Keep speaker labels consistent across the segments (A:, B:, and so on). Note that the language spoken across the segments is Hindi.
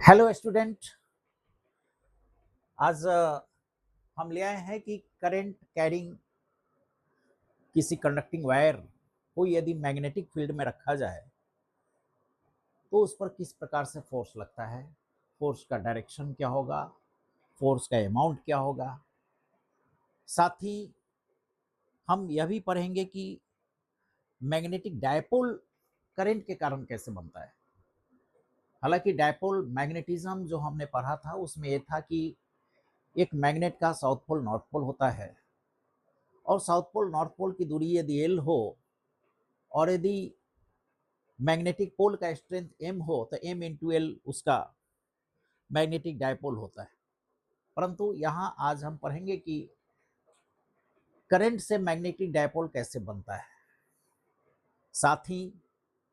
A: Hello student. आज हम ले आए हैं कि करंट कैरिंग किसी कंडक्टिंग वायर को यदि मैग्नेटिक फील्ड में रखा जाए तो उस पर किस प्रकार से फोर्स लगता है, फोर्स का डायरेक्शन क्या होगा, फोर्स का अमाउंट क्या होगा। साथ ही हम यह भी पढ़ेंगे कि मैग्नेटिक डायपोल करंट के कारण कैसे बनता है। हालांकि डायपोल मैग्नेटिज्म जो हमने पढ़ा था उसमें यह था कि एक मैग्नेट का साउथ पोल नॉर्थ पोल होता है और साउथ पोल नॉर्थ पोल की दूरी यदि एल हो और यदि मैग्नेटिक पोल का स्ट्रेंथ एम हो तो एम इंटू एल उसका मैग्नेटिक डायपोल होता है। परंतु यहाँ आज हम पढ़ेंगे कि करंट से मैग्नेटिक डायपोल कैसे बनता है। साथ ही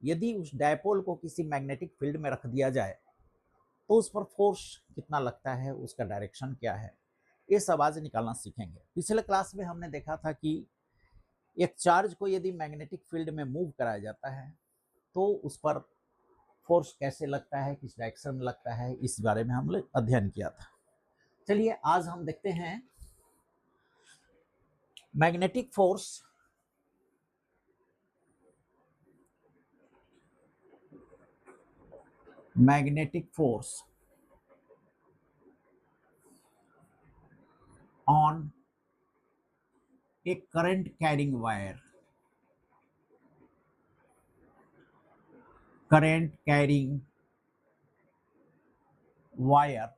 A: यदि उस डायपोल को किसी मैग्नेटिक फील्ड में रख दिया जाए तो उस पर फोर्स कितना लगता है, उसका डायरेक्शन क्या है, ये सब आज निकालना सीखेंगे। पिछले क्लास में हमने देखा था कि एक चार्ज को यदि मैग्नेटिक फील्ड में मूव कराया जाता है तो उस पर फोर्स कैसे लगता है, किस डायरेक्शन में लगता है, इस बारे में हमने अध्ययन किया था। चलिए आज हम देखते हैं magnetic force on A current carrying wire. Current carrying wire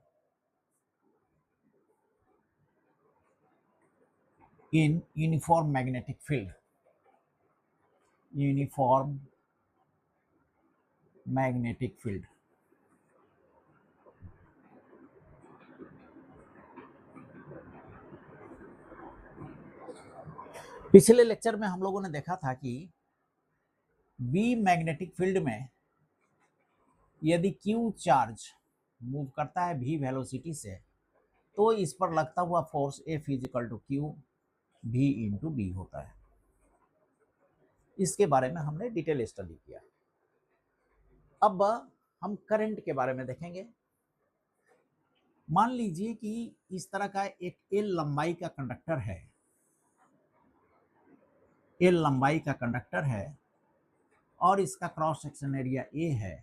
A: in uniform magnetic field. Uniform magnetic field. पिछले लेक्चर में हम लोगों ने देखा था कि बी मैग्नेटिक फील्ड में यदि क्यू चार्ज मूव करता है v वेलोसिटी से तो इस पर लगता हुआ force F is equal to q v into B होता है। इसके बारे में हमने डिटेल स्टडी किया। अब हम करंट के बारे में देखेंगे। मान लीजिए कि इस तरह का एक एल लंबाई का कंडक्टर है, एल लंबाई का कंडक्टर है और इसका क्रॉस सेक्शन एरिया ए है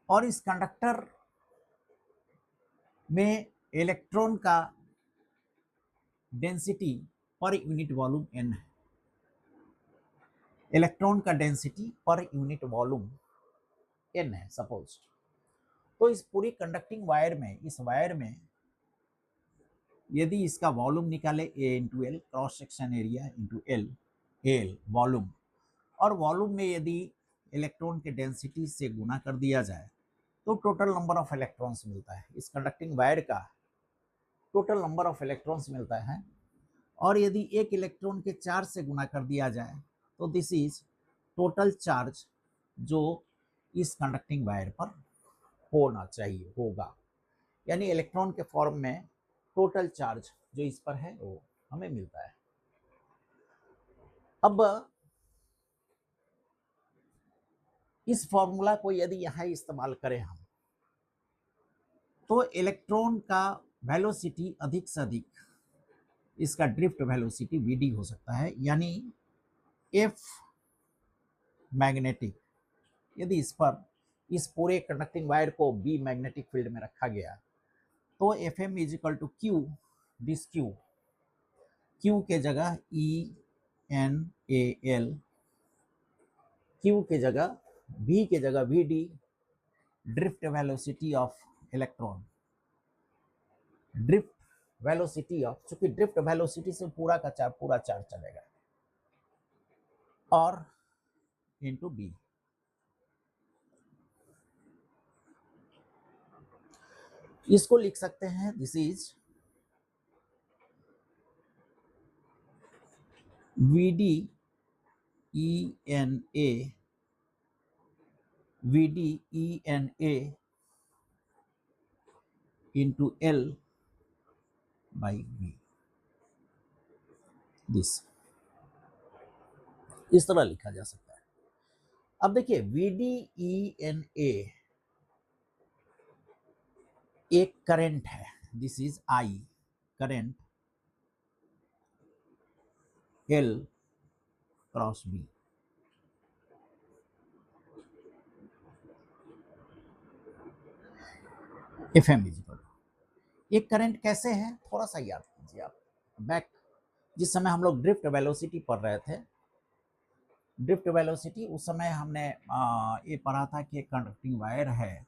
A: और इस कंडक्टर में इलेक्ट्रॉन का density per unit volume n है। इलेक्ट्रॉन का density per unit volume n है सपोज। तो इस पूरी कंडक्टिंग वायर में, इस वायर में यदि इसका वॉल्यूम निकाले a into L, cross section area into L, L volume, और वॉल्यूम में यदि इलेक्ट्रॉन के डेंसिटी से गुना कर दिया जाए तो टोटल नंबर ऑफ इलेक्ट्रॉन्स मिलता है। इस कंडक्टिंग वायर का टोटल नंबर ऑफ इलेक्ट्रॉन्स मिलता है और यदि एक इलेक्ट्रॉन के चार्ज से गुना कर दिया जाए तो दिस इज टोटल चार्ज जो इस कंडक्टिंग वायर पर होना चाहिए, होगा। यानी इलेक्ट्रॉन के फॉर्म में टोटल चार्ज जो इस पर है वो हमें मिलता है। अब इस फॉर्मूला को यदि यहाँ इस्तेमाल करें हम तो इलेक्ट्रॉन का वेलोसिटी अधिक से अधिक, इसका ड्रिफ्ट वेलोसिटी vd हो सकता है। यानी एफ मैग्नेटिक, यदि इस पर इस पूरे कंडक्टिंग वायर को बी मैग्नेटिक फील्ड में रखा गया तो F M is equal to q, this q, q के जगह E N A L, q के जगह v के जगह V D, drift velocity of electron, drift velocity of, चूंकि ड्रिफ्ट वेलोसिटी से पूरा का पूरा चार्ज चलेगा, और इंटू बी। इसको लिख सकते हैं this is V D E N A, V D E N A into L by V, this, इस तरह लिखा जा सकता है। अब देखिए V D E N A एक करंट है, this is I current L cross B. F M is equal, एक करंट कैसे है थोड़ा सा याद कीजिए आप बैक, जिस समय हम लोग ड्रिफ्ट वेलोसिटी पढ़ रहे थे, ड्रिफ्ट वेलोसिटी उस समय हमने ये पढ़ा था कि एक कंडक्टिंग वायर है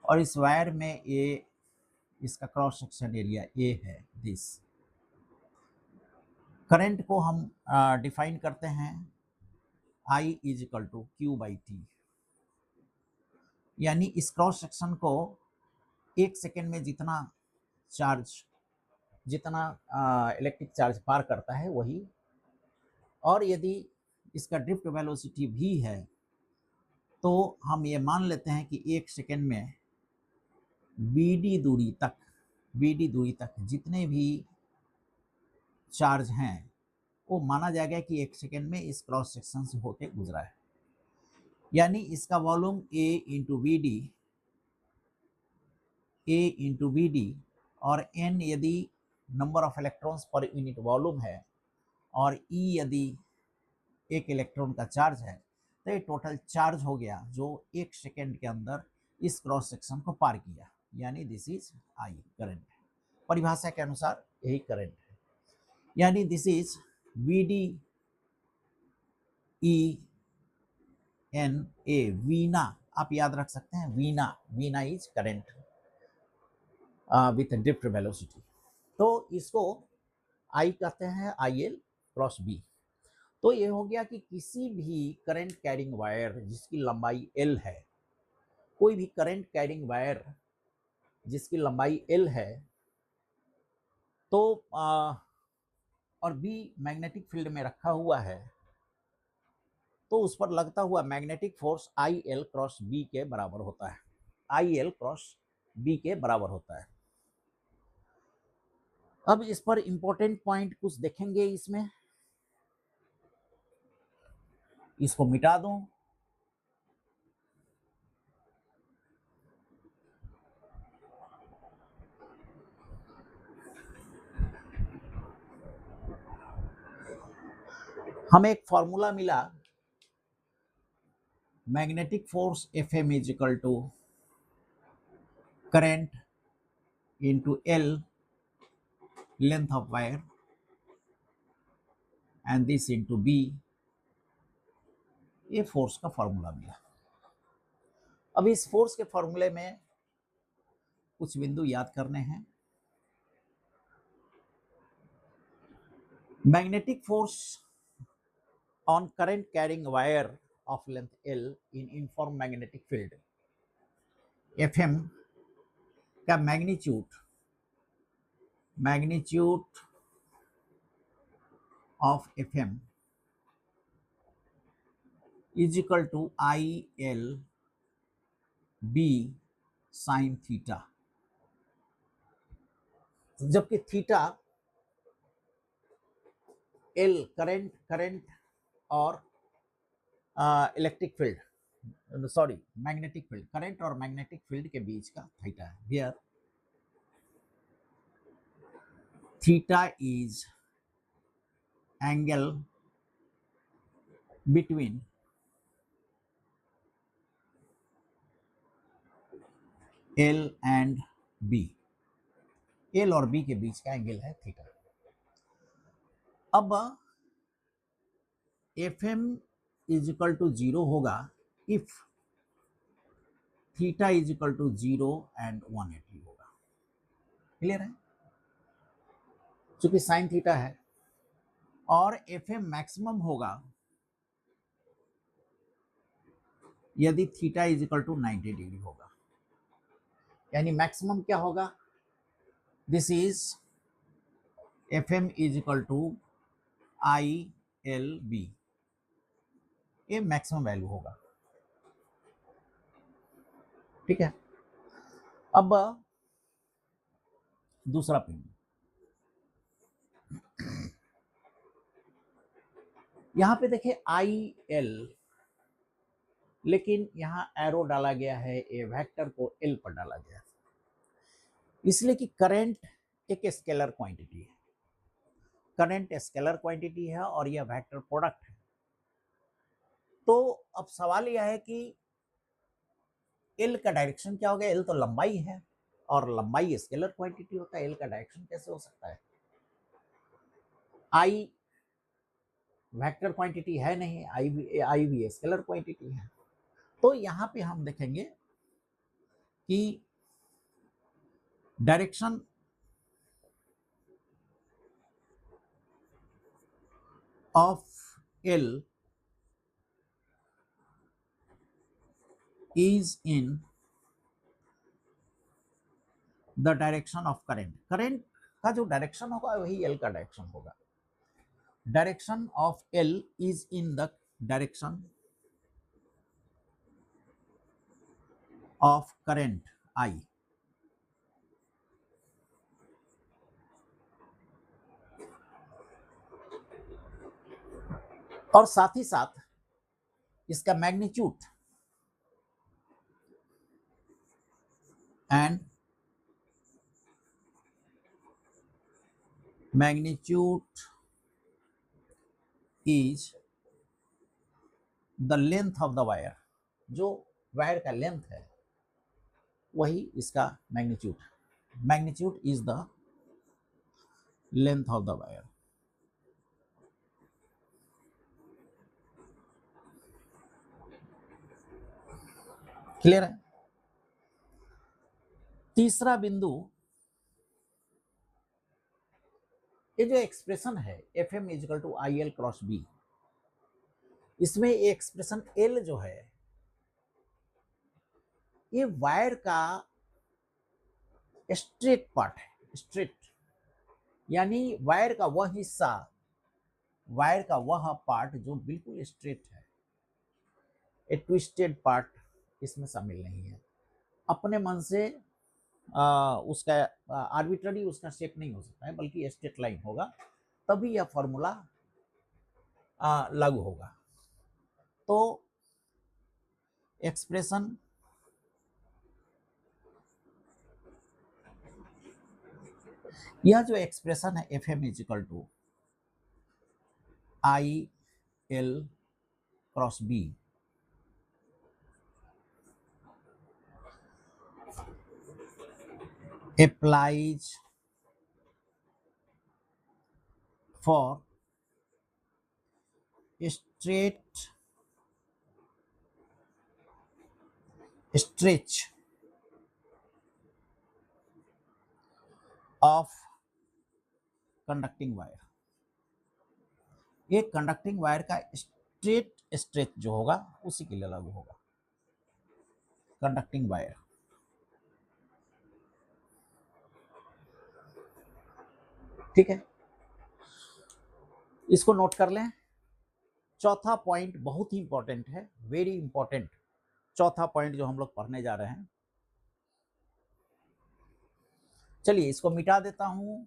A: और इस वायर में ये इसका क्रॉस सेक्शन एरिया ए है। दिस करंट को हम डिफाइन करते हैं I is equal to q by t, यानी इस क्रॉस सेक्शन को एक सेकेंड में जितना चार्ज, जितना इलेक्ट्रिक चार्ज पार करता है वही, और यदि इसका ड्रिफ्ट वेलोसिटी भी है तो हम ये मान लेते हैं कि एक सेकेंड में BD दूरी तक जितने भी चार्ज हैं वो माना जाएगा कि एक सेकेंड में इस क्रॉस सेक्शन से होके गुजरा है। यानी इसका वॉल्यूम A इंटू वी और n यदि number of electrons per unit volume है और E यदि एक इलेक्ट्रॉन का चार्ज है, तो ये टोटल चार्ज हो गया जो एक सेकेंड के अंदर इस क्रॉस सेक्शन को पार किया, यानी दिस इज आई करंट। परिभाषा के अनुसार यही करंट है, यानी this is VD ENA Veena, आप याद रख सकते हैं Veena is current with drift velocity. तो इसको आई कहते हैं IL क्रॉस बी। तो ये हो गया कि किसी भी करंट कैरिंग वायर जिसकी लंबाई L है, कोई भी करंट कैरिंग वायर जिसकी लंबाई L है, तो और B मैग्नेटिक फील्ड में रखा हुआ है, तो उस पर लगता हुआ magnetic force IL cross B के बराबर होता है, IL क्रॉस बी के बराबर होता है। अब इस पर इंपॉर्टेंट पॉइंट कुछ देखेंगे, इसमें इसको मिटा दूं, हमें एक फॉर्मूला मिला, magnetic force FM is equal to current into L length of wire and this into B, ये फोर्स का फॉर्मूला मिला। अब इस फोर्स के फॉर्मूले में कुछ बिंदु याद करने हैं। Magnetic force on current carrying wire of length L in uniform magnetic field, FM का magnitude of FM is equal to IL B sine theta, जबकि थीटा L करंट और electric field, sorry magnetic field, current और मैग्नेटिक फील्ड के बीच का थीटा है। Here theta is angle between L and B, L और B के बीच का एंगल है थीटा। अब FM इज इक्वल टू 0 होगा if theta is equal to 0 and 180 होगा। क्लियर है, चूंकि साइन थीटा है, और FM मैक्सिमम होगा यदि theta is equal to 90 degree होगा। यानी मैक्सिमम क्या होगा, this is FM is equal to ILB, ये मैक्सिमम वैल्यू होगा। ठीक है, अब दूसरा पॉइंट, यहां पे देखिए IL लेकिन यहाँ एरो डाला गया है, ए वेक्टर को एल पर डाला गया है, इसलिए कि करंट एक स्केलर क्वांटिटी है, करंट स्केलर क्वांटिटी है और यह वेक्टर प्रोडक्ट है। तो अब सवाल यह है कि एल का डायरेक्शन क्या होगा? एल तो लंबाई है और लंबाई स्केलर क्वांटिटी होता है, एल का डायरेक्शन कैसे हो सकता है? आई वेक्टर क्वांटिटी है नहीं, आई भी स्केलर क्वांटिटी है। तो यहाँ पे हम देखेंगे कि direction of L is in the direction of current, current का जो डायरेक्शन होगा वही एल का डायरेक्शन होगा। Direction of L is in the direction of current I. और साथ ही साथ इसका magnitude and magnitude is the length of the wire, जो वायर का लेंथ है वही इसका magnitude, magnitude is the length of the wire. Clear है? तीसरा बिंदु, ये जो एक्सप्रेशन है F M is equal to I L cross B, इसमें ये एक्सप्रेशन एल जो है ये वायर का स्ट्रेट पार्ट है, स्ट्रेट यानी वायर का वह हिस्सा, वायर का वह पार्ट जो बिल्कुल स्ट्रेट है, ए ट्विस्टेड पार्ट इसमें शामिल नहीं है। अपने मन से उसका आर्बिट्ररी उसका शेप नहीं हो सकता है, बल्कि स्ट्रेट लाइन होगा, तभी यह फॉर्मूला लागू होगा। तो एक्सप्रेशन यह जो एक्सप्रेशन है F M is equal to I L cross B, applies for straight stretch of conducting wire, ये कंडक्टिंग वायर का स्ट्रेट स्ट्रेच जो होगा उसी के लिए लागू होगा, कंडक्टिंग वायर। ठीक है, इसको नोट कर लें। चौथा पॉइंट बहुत ही इंपॉर्टेंट है, वेरी इंपॉर्टेंट चौथा पॉइंट जो हम लोग पढ़ने जा रहे हैं। चलिए इसको मिटा देता हूं।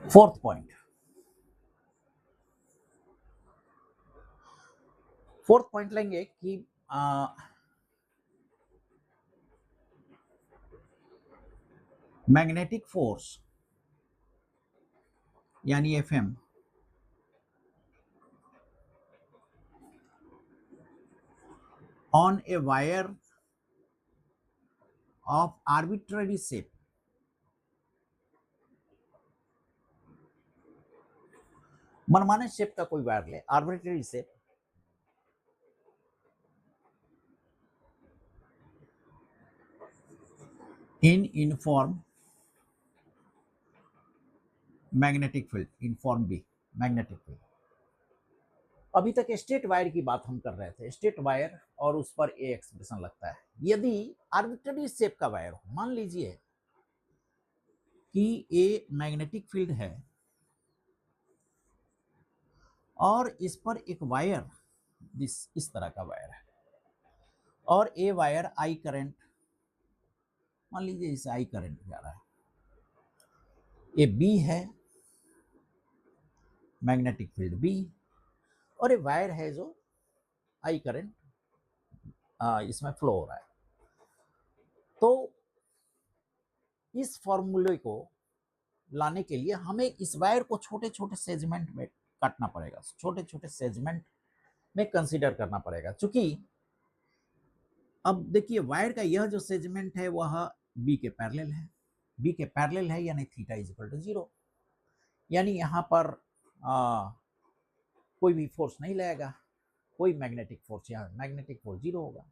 A: फोर्थ पॉइंट, फोर्थ पॉइंट लेंगे कि मैग्नेटिक फोर्स यानी F M on a wire of arbitrary shape, मनमाने शेप का कोई वायर ले, arbitrary shape, in uniform magnetic field, uniform B magnetic field. अभी तक स्ट्रेट वायर की बात हम कर रहे थे, स्ट्रेट वायर और उस पर ए एक्सप्रेशन लगता है। यदि आर्बिट्ररी शेप का वायर हो, मान लीजिए कि ए मैग्नेटिक फील्ड है और इस पर एक वायर इस तरह का वायर है, और ए वायर आई करंट, मान लीजिए इसे आई करंट जा रहा है, ये बी है, मैग्नेटिक फील्ड बी, और ये वायर है जो आई करंट इसमें फ्लो हो रहा है। तो इस फॉर्मूले को लाने के लिए हमें इस वायर को छोटे छोटे सेगमेंट में काटना पड़ेगा, छोटे छोटे सेगमेंट में कंसीडर करना पड़ेगा। चूंकि अब देखिए वायर का यह जो सेगमेंट है वह बी के पैरेलल है, बी के पैरेलल है, यानी थीटा इज इक्वल टू 0, यानी यहाँ पर कोई भी फोर्स नहीं लगेगा, कोई मैग्नेटिक फोर्स, यहाँ मैग्नेटिक फोर्स 0 होगा।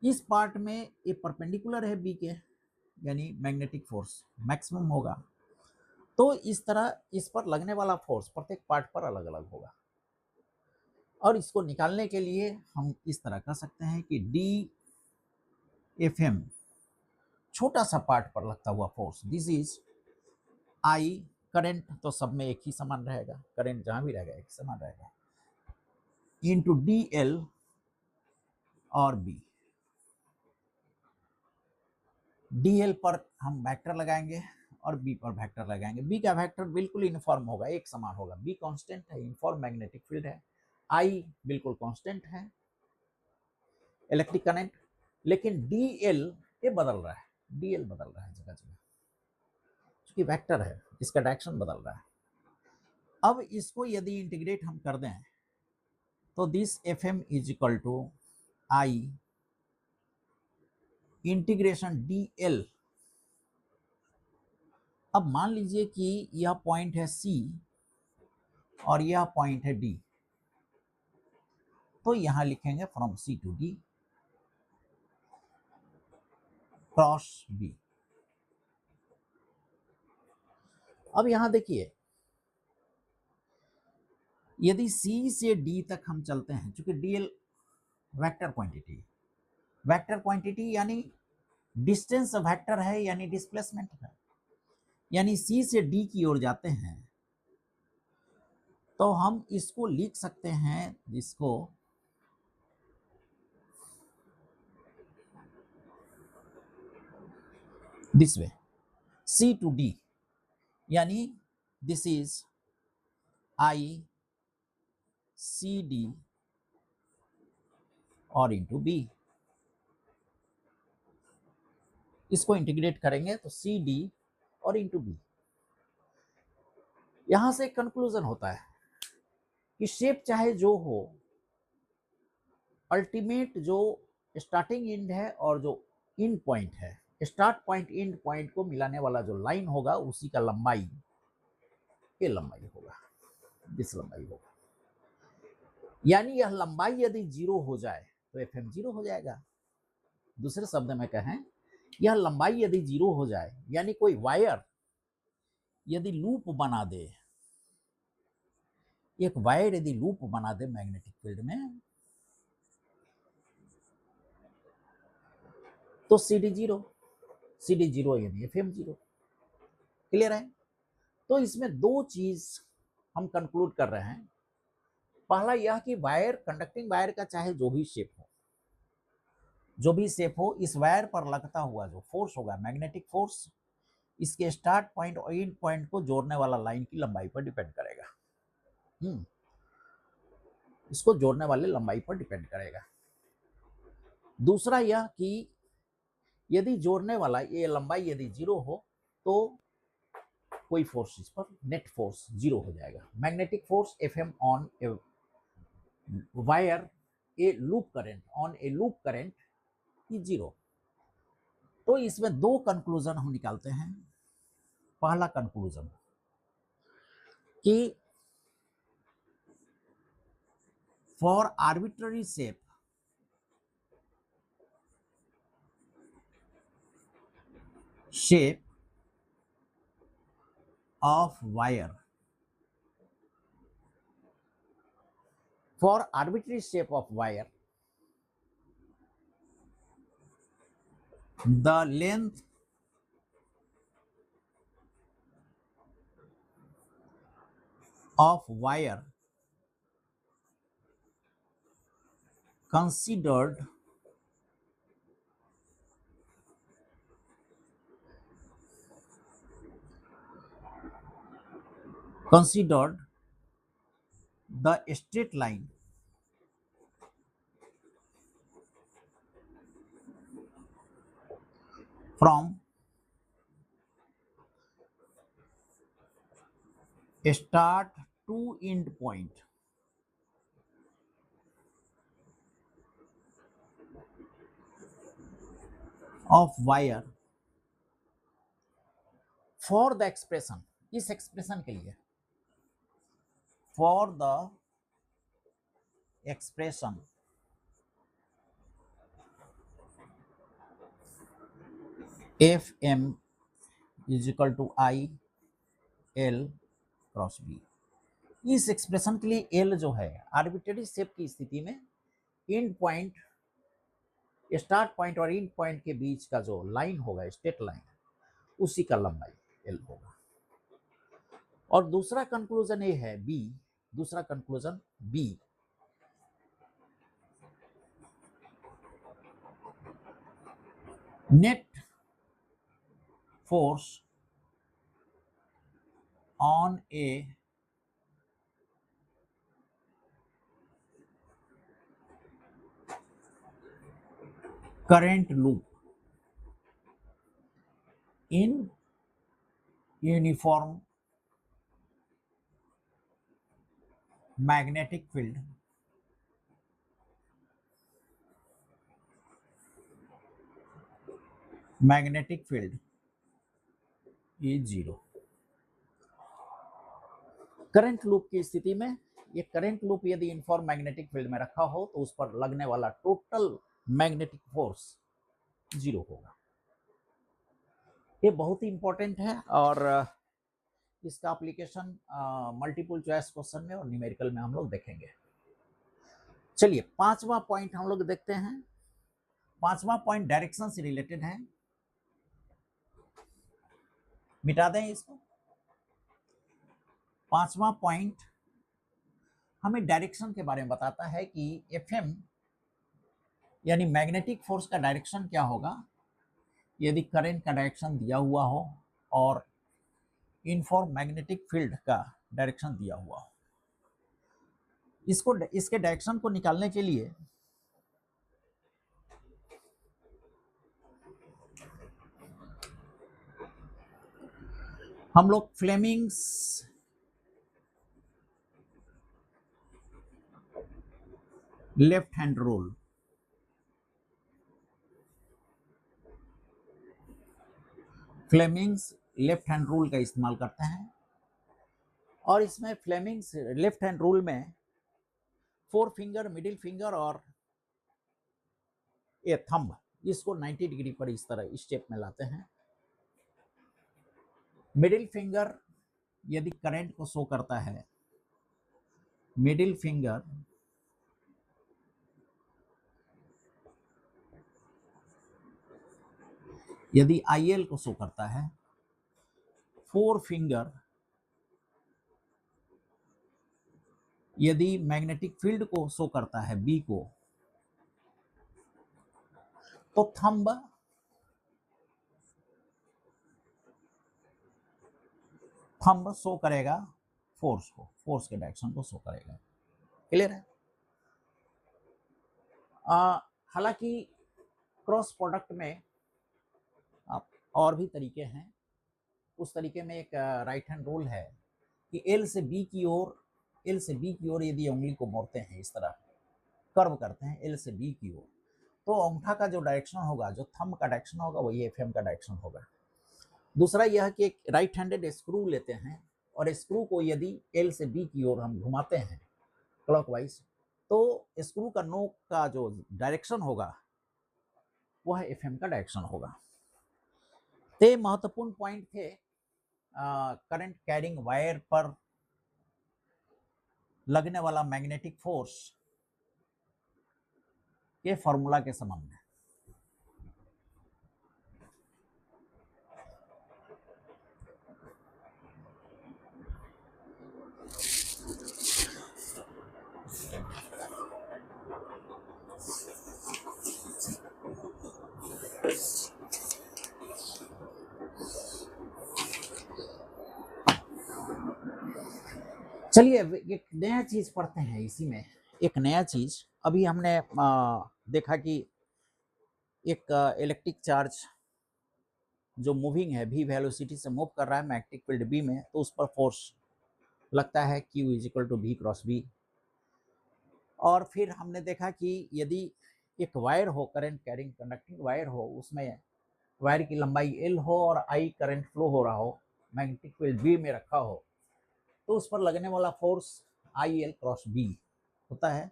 A: इस पार्ट में ये परपेंडिकुलर है बी के, यानी मैग्नेटिक फोर्स मैक्सिमम होगा। तो इस तरह इस पर लगने वाला फोर्स प्रत्येक पार्ट पर अलग अलग होगा, और इसको निकालने के लिए हम इस तरह कर सकते हैं कि डी एफ एम, छोटा सा पार्ट पर लगता हुआ force, this is I current, तो सब में एक ही समान रहेगा, करंट जहां भी रहेगा एक समान रहेगा, इंटू डी एल और बी। डी एल पर हम वेक्टर लगाएंगे और बी पर वेक्टर लगाएंगे। बी का वेक्टर बिल्कुल यूनिफॉर्म होगा, एक समान होगा, बी कांस्टेंट है, यूनिफॉर्म मैग्नेटिक फील्ड है, आई बिल्कुल कांस्टेंट है इलेक्ट्रिक करंट, लेकिन डी एल ये बदल रहा है, डी एल बदल रहा है जगह जगह, क्योंकि वेक्टर है, इसका डायरेक्शन बदल रहा है। अब इसको यदि इंटीग्रेट हम कर दें तो this F M is equal to I integration D L. अब मान लीजिए कि यह पॉइंट है सी और यह पॉइंट है डी, तो यहां लिखेंगे from C to D cross B. अब यहां देखिए यदि सी से डी तक हम चलते हैं, चूंकि DL vector quantity, vector quantity यानी डिस्टेंस वेक्टर है, यानी डिस्प्लेसमेंट है, यानी सी से डी की ओर जाते हैं तो हम इसको लिख सकते हैं, इसको this way, C to D, यानी this is I C D और इंटू बी। इसको इंटीग्रेट करेंगे तो सी डी और इंटू बी। यहां से कंक्लूजन होता है कि शेप चाहे जो हो, अल्टीमेट जो स्टार्टिंग एंड है और जो इन पॉइंट है, स्टार्ट पॉइंट एंड पॉइंट को मिलाने वाला जो लाइन होगा उसी का लंबाई ये लंबाई होगा, जिस लंबाई होगा, यानी यह लंबाई यदि 0 हो जाए तो एफ एम 0 हो जाएगा। दूसरे शब्द में कहें, यह लंबाई यदि 0 हो जाए, यानी कोई वायर यदि लूप बना दे, एक वायर यदि लूप बना दे मैग्नेटिक फील्ड में, तो सी डी 0 यानी एफ एम 0। क्लियर है? तो इसमें दो चीज हम कंक्लूड कर रहे हैं। पहला यह कि वायर, कंडक्टिंग वायर का चाहे जो भी शेप हो, जो भी शेप हो, इस वायर पर लगता हुआ जो फोर्स होगा मैग्नेटिक फोर्स, इसके स्टार्ट पॉइंट और एंड पॉइंट को जोड़ने वाला लाइन की लंबाई पर डिपेंड करेगा। इसको जोड़ने वाले लंबाई पर डिपेंड करेगा। दूसरा यह कि यदि जोड़ने वाला ये लंबाई यदि 0 हो तो कोई फोर्स इस पर, नेट फोर्स 0 हो जाएगा। Magnetic force F M on a wire a loop current, on a loop current is 0। तो इसमें दो कंक्लूजन हम निकालते हैं। पहला कंक्लूजन कि for arbitrary shape of wire, for arbitrary shape of wire, the length of wire considered the straight line from start to end point of wire for the expression, इस expression के लिए, for the expression Fm is equal to I L cross B. इस एक्सप्रेशन के लिए एल जो है आर्बिट्रेरी शेप की स्थिति में एंड पॉइंट, स्टार्ट पॉइंट और एंड पॉइंट के बीच का जो लाइन होगा, स्ट्रेट लाइन, उसी का लंबाई एल होगा। और दूसरा कंक्लूजन ये है बी, दूसरा conclusion B, net force on a current loop in uniform magnetic field is zero। Current loop की स्थिति में ये करंट लूप यदि यूनिफॉर्म मैग्नेटिक फील्ड में रखा हो तो उस पर लगने वाला टोटल मैग्नेटिक फोर्स जीरो होगा। ये बहुत ही इंपॉर्टेंट है और इसका एप्लीकेशन मल्टीपल चॉइस क्वेश्चन में और न्यूमेरिकल में हम लोग देखेंगे। चलिए पांचवा पॉइंट हम लोग देखते हैं। पांचवा पॉइंट डायरेक्शन से रिलेटेड है, मिटा दें इसको। पांचवा पॉइंट हमें डायरेक्शन के बारे में बताता है कि एफएम यानी मैग्नेटिक फोर्स का डायरेक्शन क्या होगा यदि करंट का डायरेक्शन दिया हुआ हो और यूनिफॉर्म मैग्नेटिक फील्ड का डायरेक्शन दिया हुआ हो। इसके डायरेक्शन को निकालने के लिए हम लोग Fleming's left hand rule, Fleming's left hand rule का इस्तेमाल करते हैं। और इसमें फ्लेमिंग्स लेफ्ट हैंड रूल में फोर फिंगर, मिडिल फिंगर और ये थंब, इसको 90 डिग्री पर इस तरह स्टेप में लाते हैं। मिडिल फिंगर यदि करंट को शो करता है, मिडिल फिंगर यदि आईएल को शो करता है, फोर फिंगर यदि मैग्नेटिक फील्ड को शो करता है बी को, तो थंब शो करेगा फोर्स को, फोर्स के डायरेक्शन को शो करेगा। क्लियर है? हालांकि क्रॉस प्रोडक्ट में आप और भी तरीके हैं। उस तरीके में एक राइट हैंड रूल है कि एल से बी की ओर यदि उंगली को मोड़ते हैं, इस तरह कर्व करते हैं एल से बी की ओर, तो अंगूठा का जो डायरेक्शन होगा, जो थंब का डायरेक्शन होगा, वही एफएम का डायरेक्शन होगा। दूसरा यह कि एक राइट हैंडेड स्क्रू लेते हैं और स्क्रू को यदि एल से बी की ओर हम घुमाते हैं क्लॉकवाइज, तो स्क्रू का नोक का जो डायरेक्शन होगा वह एफएम का डायरेक्शन होगा। ते महत्वपूर्ण पॉइंट थे करंट कैरिंग वायर पर लगने वाला मैग्नेटिक फोर्स के फॉर्मूला के संबंध में। चलिए अब एक नया चीज पढ़ते हैं इसी में। एक नया चीज अभी हमने देखा कि एक इलेक्ट्रिक चार्ज जो मूविंग है v वेलोसिटी से मूव कर रहा है मैग्नेटिक फील्ड b में, तो उस पर फोर्स लगता है q is equal to v cross b। और फिर हमने देखा कि यदि एक वायर हो, करंट कैरिंग कंडक्टिंग वायर हो, उसमें वायर की लंबाई l हो और I करंट फ्लो हो रहा हो, मैग्नेटिक फील्ड b में रखा हो, तो उस पर लगने वाला फोर्स IL क्रॉस b होता है।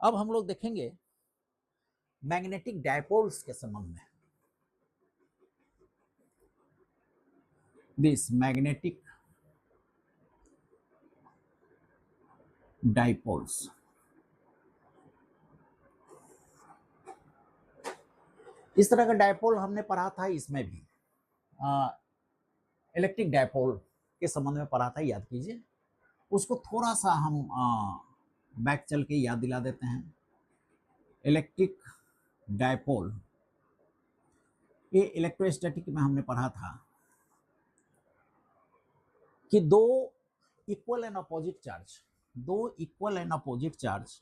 A: अब हम लोग देखेंगे मैग्नेटिक डायपोल्स के संबंध में। दिस मैग्नेटिक डायपोल्स, इस तरह का डायपोल हमने पढ़ा था इसमें भी, इलेक्ट्रिक डायपोल के संबंध में पढ़ा था, याद कीजिए। उसको थोड़ा सा हम बैक चल के याद दिला देते हैं। इलेक्ट्रिक डायपोल, ये इलेक्ट्रोस्टैटिक में हमने पढ़ा था कि दो इक्वल एंड अपोजिट चार्ज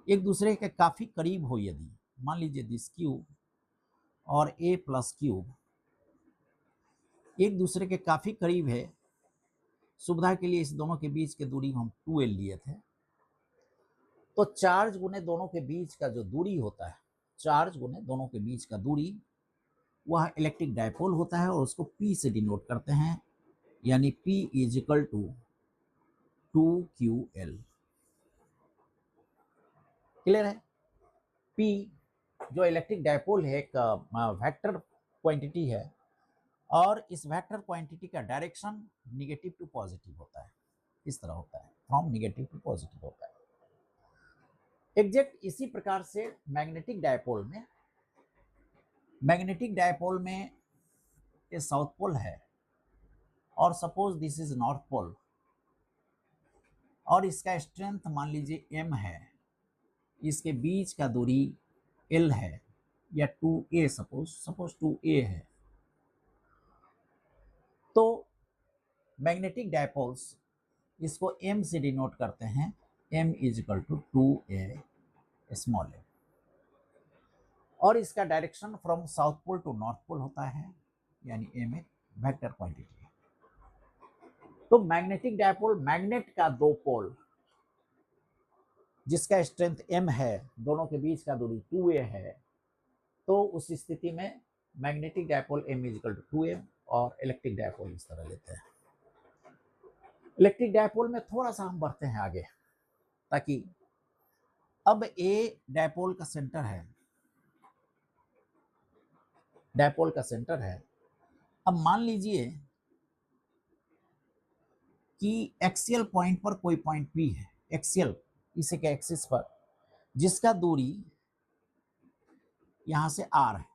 A: एक दूसरे के काफी करीब हो, यदि मान लीजिए दिस क्यूब और a प्लस क्यूब एक दूसरे के काफी करीब है, सुविधा के लिए इस दोनों के बीच की दूरी हम 2l लिए थे, तो चार्ज गुने दोनों के बीच का जो दूरी होता है, चार्ज गुने दोनों के बीच का दूरी, वह इलेक्ट्रिक डायपोल होता है और उसको P से डिनोट करते हैं, यानी P is equal to 2QL। Clear है? P जो इलेक्ट्रिक डायपोल है एक वेक्टर क्वांटिटी है, और इस वेक्टर क्वांटिटी का डायरेक्शन निगेटिव टू पॉजिटिव होता है, इस तरह होता है, फ्रॉम निगेटिव टू पॉजिटिव होता है। एग्जैक्ट इसी प्रकार से मैग्नेटिक डायपोल में ये साउथ पोल है और suppose this is north pole, और इसका स्ट्रेंथ मान लीजिए m है, इसके बीच का दूरी l है, या 2a, सपोज 2a है, तो मैग्नेटिक डायपोल्स इसको m से डिनोट करते हैं, m is equal to 2a small m, और इसका direction from south pole to north pole होता है, यानी m एक वेक्टर क्वांटिटी है। तो मैग्नेटिक डायपोल, मैग्नेट का दो पोल जिसका स्ट्रेंथ m है, दोनों के बीच का दूरी 2a है, तो उस स्थिति में magnetic dipole m is equal to 2m, और इलेक्ट्रिक डायपोल इस तरह लेते हैं। इलेक्ट्रिक डायपोल में थोड़ा सा हम बढ़ते हैं आगे, ताकि अब A डायपोल का सेंटर है, अब मान लीजिए कि एक्सियल पॉइंट पर कोई पॉइंट P है, एक्सियल इसे के एक्सिस पर, जिसका दूरी यहां से r है,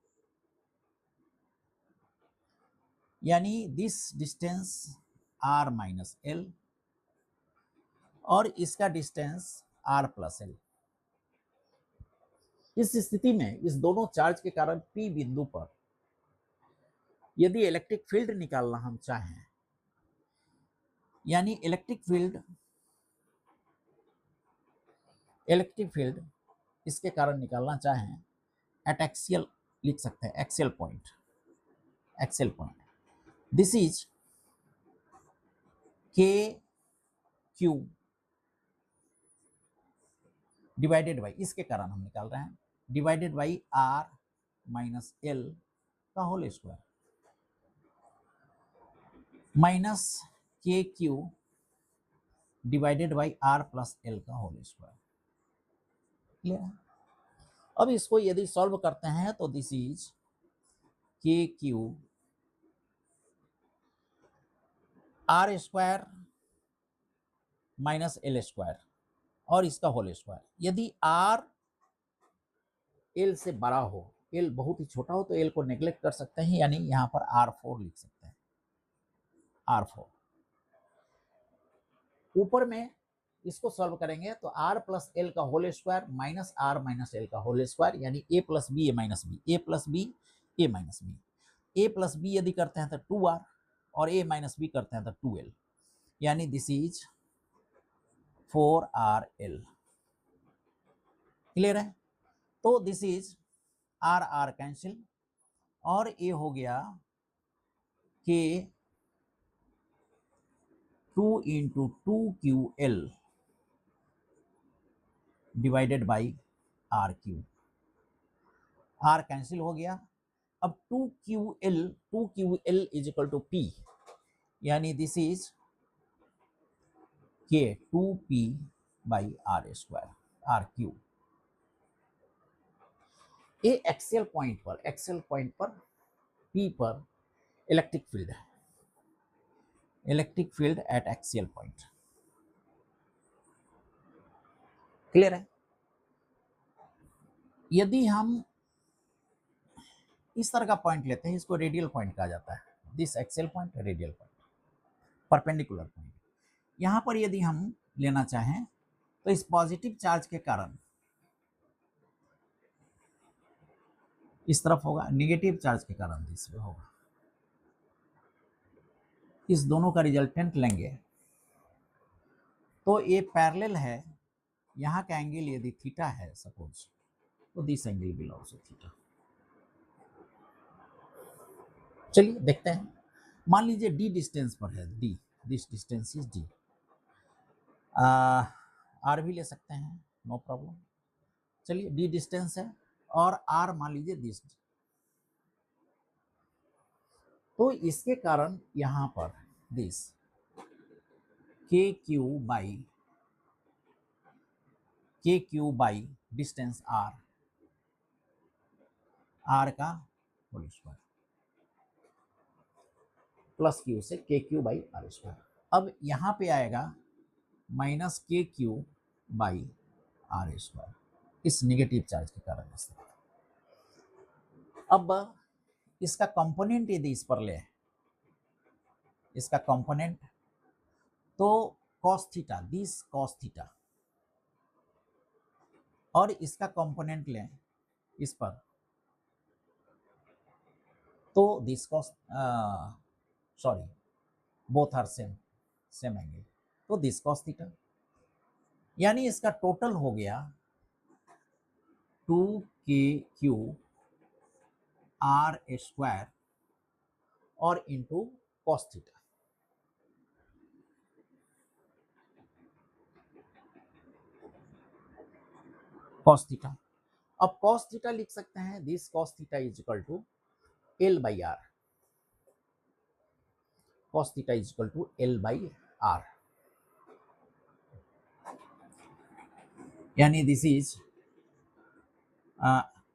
A: यानी this distance r minus l, और इसका डिस्टेंस r प्लस l। इस स्थिति में इस दोनों चार्ज के कारण P बिंदु पर यदि इलेक्ट्रिक फील्ड निकालना हम चाहें, यानी इलेक्ट्रिक फील्ड इसके कारण निकालना चाहें, एट एक्सियल लिख सकते हैं, axial point, this is KQ divided by, इसके कारण हम निकाल रहे हैं, divided by R minus L का whole square, minus KQ divided by R plus L का होल स्क्वायर। क्लियर है? अब इसको यदि सॉल्व करते हैं तो this is KQ R square minus L square और इसका होल स्क्वायर। यदि R L से बड़ा हो, L बहुत ही छोटा हो, तो L को नेग्लेक्ट कर सकते हैं, यानी यहां पर R4 लिख सकते हैं, R4। ऊपर में इसको सॉल्व करेंगे तो R प्लस L का whole square minus R minus L का होल स्क्वायर, यानी A plus B, A minus B, A plus B, A minus B. A plus B यदि करते हैं तो 2R, और A माइनस बी करते हैं तो 2L। यानी दिस इज 4RL। क्लियर है? तो दिस इज R कैंसिल, और ये हो गया कि 2 × 2QL divided by RQ। R cancel हो गया। अब 2QL is equal to P, यानी this is K 2P by R², RQ। ये एक्सियल पॉइंट पर P पर इलेक्ट्रिक फील्ड है, electric field at axial point. Clear है? यदि हम इस तरह का पॉइंट लेते हैं, इसको रेडियल पॉइंट कहा जाता है। This axial point, radial point, perpendicular point. यहां पर यदि हम लेना चाहें तो इस पॉजिटिव चार्ज के कारण इस तरफ होगा, नेगेटिव चार्ज के कारण दिस में होगा। इस दोनों का रिजल्टेंट लेंगे तो ये पैरेलल है। यहाँ का एंगल यदि थीटा है सपोज, तो this angle belongs to theta. चलिए देखते हैं। मान लीजिए d डिस्टेंस पर है, d, this distance is d। r भी ले सकते हैं, नो प्रॉब्लम। चलिए d डिस्टेंस है और r मान लीजिए दिस। तो इसके कारण यहाँ पर this KQ by distance r का होल स्क्वायर प्लस Q से KQ बाई R²। अब यहाँ पे आएगा माइनस KQ बाई R², इस नेगेटिव चार्ज के कारण। अब इसका कंपोनेंट यदि इस पर ले, इसका कंपोनेंट तो cos theta, this cos theta, और इसका कंपोनेंट लें इस पर तो this cos, sorry, both are same angle, तो दिस cos थीटा। यानी इसका टोटल हो गया 2KQ R² और into cos theta. cos theta, अब cos थीटा लिख सकते हैं, this cos theta is equal to L by R। cos theta is equal to L by R, यानी this is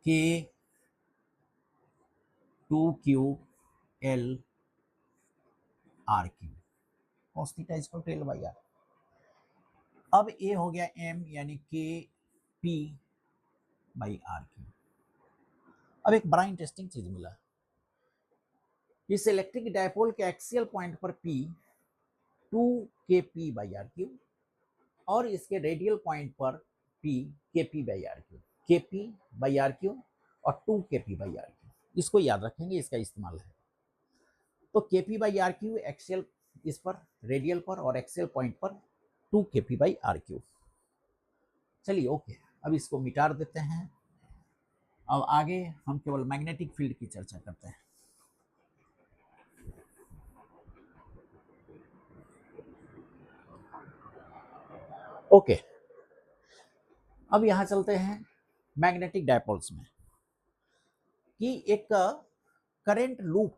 A: K 2Q L RQ, cos theta is equal to L by R। अब ये हो गया M, यानी KP बाई RQ। अब एक बड़ा इंटरेस्टिंग चीज मिला, इस इलेक्ट्रिक डायपोल के एक्सियल पॉइंट पर P 2KP बाई RQ और इसके रेडियल पॉइंट पर P KP by RQ, KP by RQ और 2KP बाई RQ। इसको याद रखेंगे, इसका इस्तेमाल है। तो KP बाई RQ एक्सियल इस पर, रेडियल पर, और एक्सियल पॉइंट पर 2KP बाई RQ। चलिए ओके, अब इसको मिटा देते हैं। अब आगे हम केवल मैग्नेटिक फील्ड की चर्चा करते हैं। ओके, अब यहां चलते हैं मैग्नेटिक डायपोल्स में कि एक करंट लूप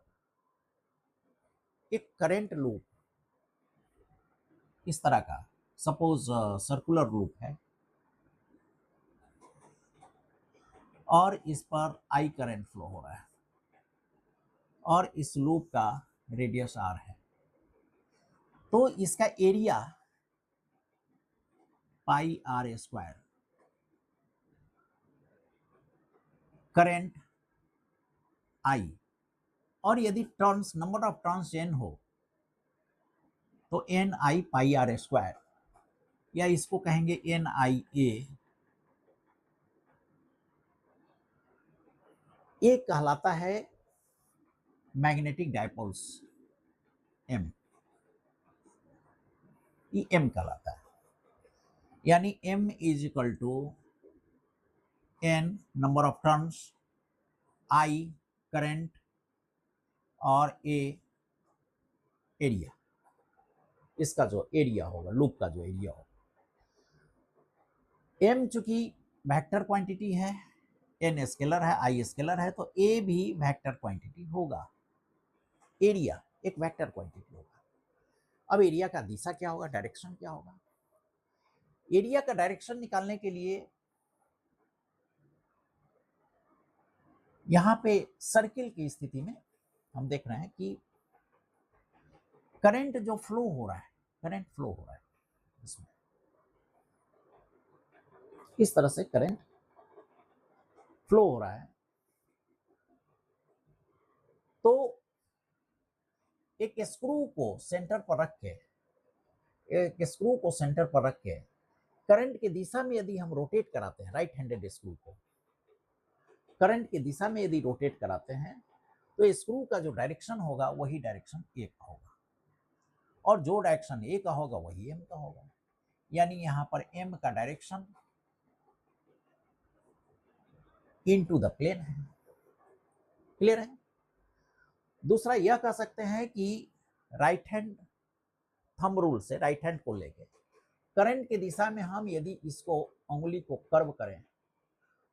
A: इस तरह का, सपोज सर्कुलर लूप है और इस पर I करंट फ्लो हो रहा है और इस लूप का रेडियस R है, तो इसका area pi R², current I, और यदि turns, number of turns n हो तो NI पाई R², या इसको कहेंगे NIA। ये कहलाता है मैग्नेटिक डायपोल्स M। ये m कहलाता है। यानी m is equal to n number of turns, I current और a एरिया, इसका जो एरिया होगा, लूप का जो एरिया होगा। m चूंकि वेक्टर क्वांटिटी है, n स्केलर है, I स्केलर है, तो a भी वेक्टर क्वांटिटी होगा, एरिया एक वेक्टर क्वांटिटी होगा। अब एरिया का दिशा क्या होगा, डायरेक्शन क्या होगा? एरिया का डायरेक्शन निकालने के लिए यहां पे सर्किल की स्थिति में हम देख रहे हैं कि करंट जो फ्लो हो रहा है, करंट फ्लो हो रहा है इसमें, इस तरह से करंट फ्लो हो रहा है। तो एक स्क्रू को सेंटर पर रख के, एक स्क्रू को सेंटर पर रख के करंट की दिशा में यदि हम रोटेट कराते हैं, राइट हैंडेड स्क्रू को करंट की दिशा में यदि रोटेट कराते हैं, तो स्क्रू का जो डायरेक्शन होगा वही डायरेक्शन ए का होगा, और जो डायरेक्शन ए का होगा वही एम का होगा। यानी यहां पर एम का डायरेक्शन इनटू द प्लेन है। क्लियर है? दूसरा यह कह सकते हैं कि राइट हैंड थंब रूल से, राइट हैंड को लेके करंट की दिशा में हम यदि इसको उंगली को कर्व करें,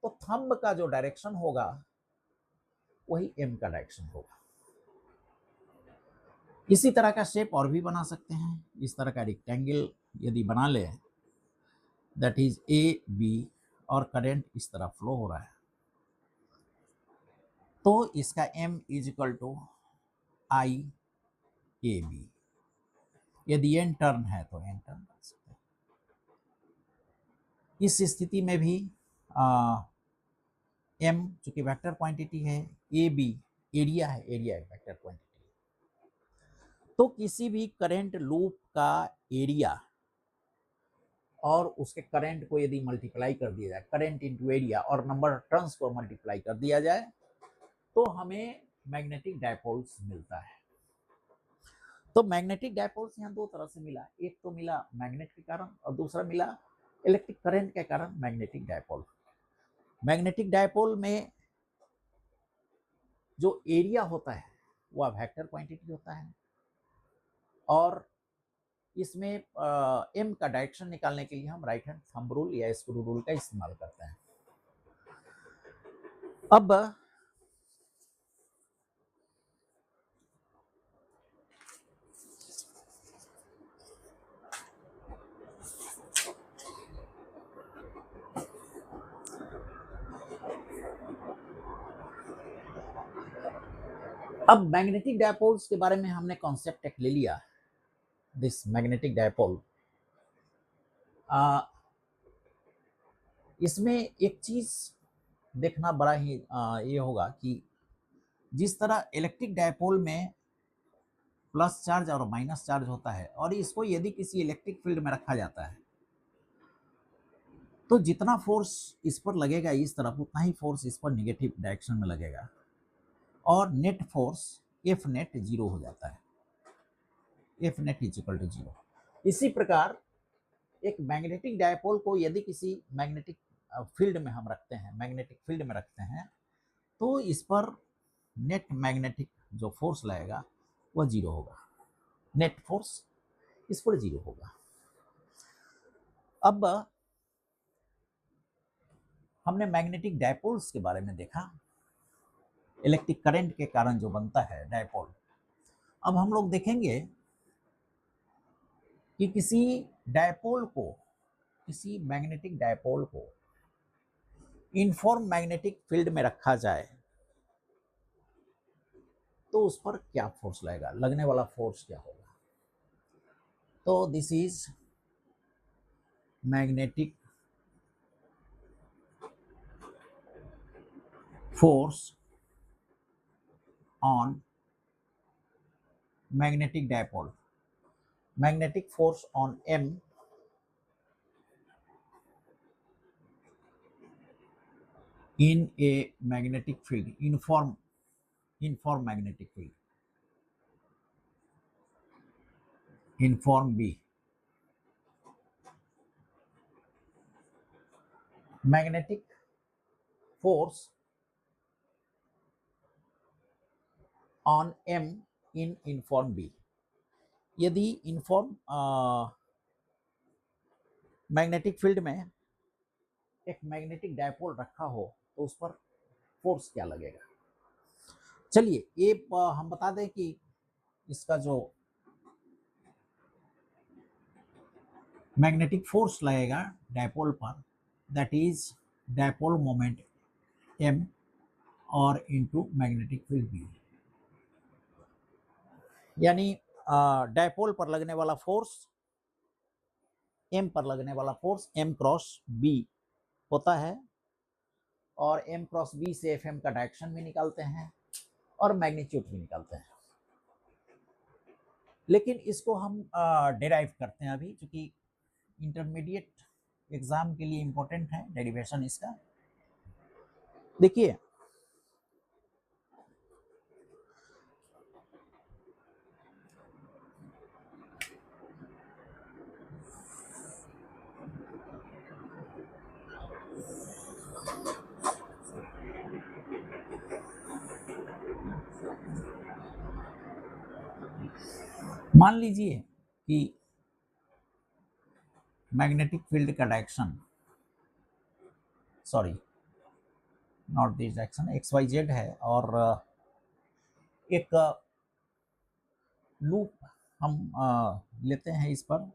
A: तो थंब का जो डायरेक्शन होगा वही एम का डायरेक्शन होगा। इसी तरह का शेप और भी बना सकते हैं। इस तरह का रेक्टेंगल यदि बना ले, दैट इज ए बी, और करंट इस तरह फ्लो हो रहा है, तो इसका m is equal to I A B. यदि n टर्न है तो n टर्न कर सकते हैं। इस स्थिति में भी m चूंकि वेक्टर क्वांटिटी है, ए बी एरिया है, एरिया है वेक्टर क्वांटिटी, तो किसी भी करंट लूप का एरिया और उसके करंट को यदि मल्टीप्लाई कर दिया जाए, करंट इनटू एरिया और नंबर ऑफ टर्न्स को मल्टीप्लाई कर दिया जाए, तो हमें मैग्नेटिक डायपोल्स मिलता है। तो मैग्नेटिक डायपोल्स यहाँ दो तरह से मिला, एक तो मिला मैग्नेट के कारण और दूसरा मिला इलेक्ट्रिक करंट के कारण मैग्नेटिक डायपोल। मैग्नेटिक डायपोल में जो एरिया होता है वह वेक्टर क्वांटिटी होता है, और इसमें एम का डायरेक्शन निकालने के लिए हम राइट हैंड थंब रूल या स्क्रू रूल का इस्तेमाल करते हैं। अब मैग्नेटिक डायपोल्स के बारे में हमने कॉन्सेप्ट एक ले लिया, दिस मैग्नेटिक डायपोल। इसमें एक चीज देखना बड़ा ही ये होगा कि जिस तरह इलेक्ट्रिक डायपोल में प्लस चार्ज और माइनस चार्ज होता है, और इसको यदि किसी इलेक्ट्रिक फील्ड में रखा जाता है, तो जितना फोर्स इस पर लगेगा इस तरफ, उतना ही फोर्स इस पर निगेटिव डायरेक्शन में लगेगा, और net force F net zero हो जाता है, F net is equal to zero. इसी प्रकार एक मैग्नेटिक डायपोल को यदि किसी मैग्नेटिक फील्ड में हम रखते हैं, मैग्नेटिक फील्ड में रखते हैं, तो इस पर नेट मैग्नेटिक जो फोर्स लगेगा वह जीरो होगा, नेट फोर्स इस पर जीरो होगा। अब हमने मैग्नेटिक डायपोल्स के बारे में देखा, इलेक्ट्रिक करंट के कारण जो बनता है डायपोल। अब हम लोग देखेंगे कि किसी डायपोल को, किसी मैग्नेटिक डायपोल को यूनिफॉर्म मैग्नेटिक फील्ड में रखा जाए तो उस पर क्या फोर्स लगेगा, लगने वाला फोर्स क्या होगा। तो this is magnetic force on magnetic dipole, magnetic force on M in a magnetic field, uniform magnetic field, uniform B, magnetic force on M in uniform B. यदि इनफॉर्म मैग्नेटिक फील्ड में एक मैग्नेटिक डायपोल रखा हो तो उस पर फोर्स क्या लगेगा। चलिए ये हम बता दें कि इसका जो मैग्नेटिक फोर्स लगेगा डायपोल पर, that is dipole moment m और इनटू मैग्नेटिक फील्ड b। यानी डायपोल पर लगने वाला फोर्स, m पर लगने वाला फोर्स m क्रॉस b होता है, और m क्रॉस b से fm का डायरेक्शन भी निकालते हैं और मैग्नीट्यूड भी निकालते हैं। लेकिन इसको हम डिराइव करते हैं अभी, क्योंकि इंटरमीडिएट एग्जाम के लिए इंपॉर्टेंट है डेरिवेशन इसका। देखिए मान लीजिए कि मैग्नेटिक फील्ड का direction, sorry not this direction, X Y Z है, और एक लूप हम लेते हैं इस पर,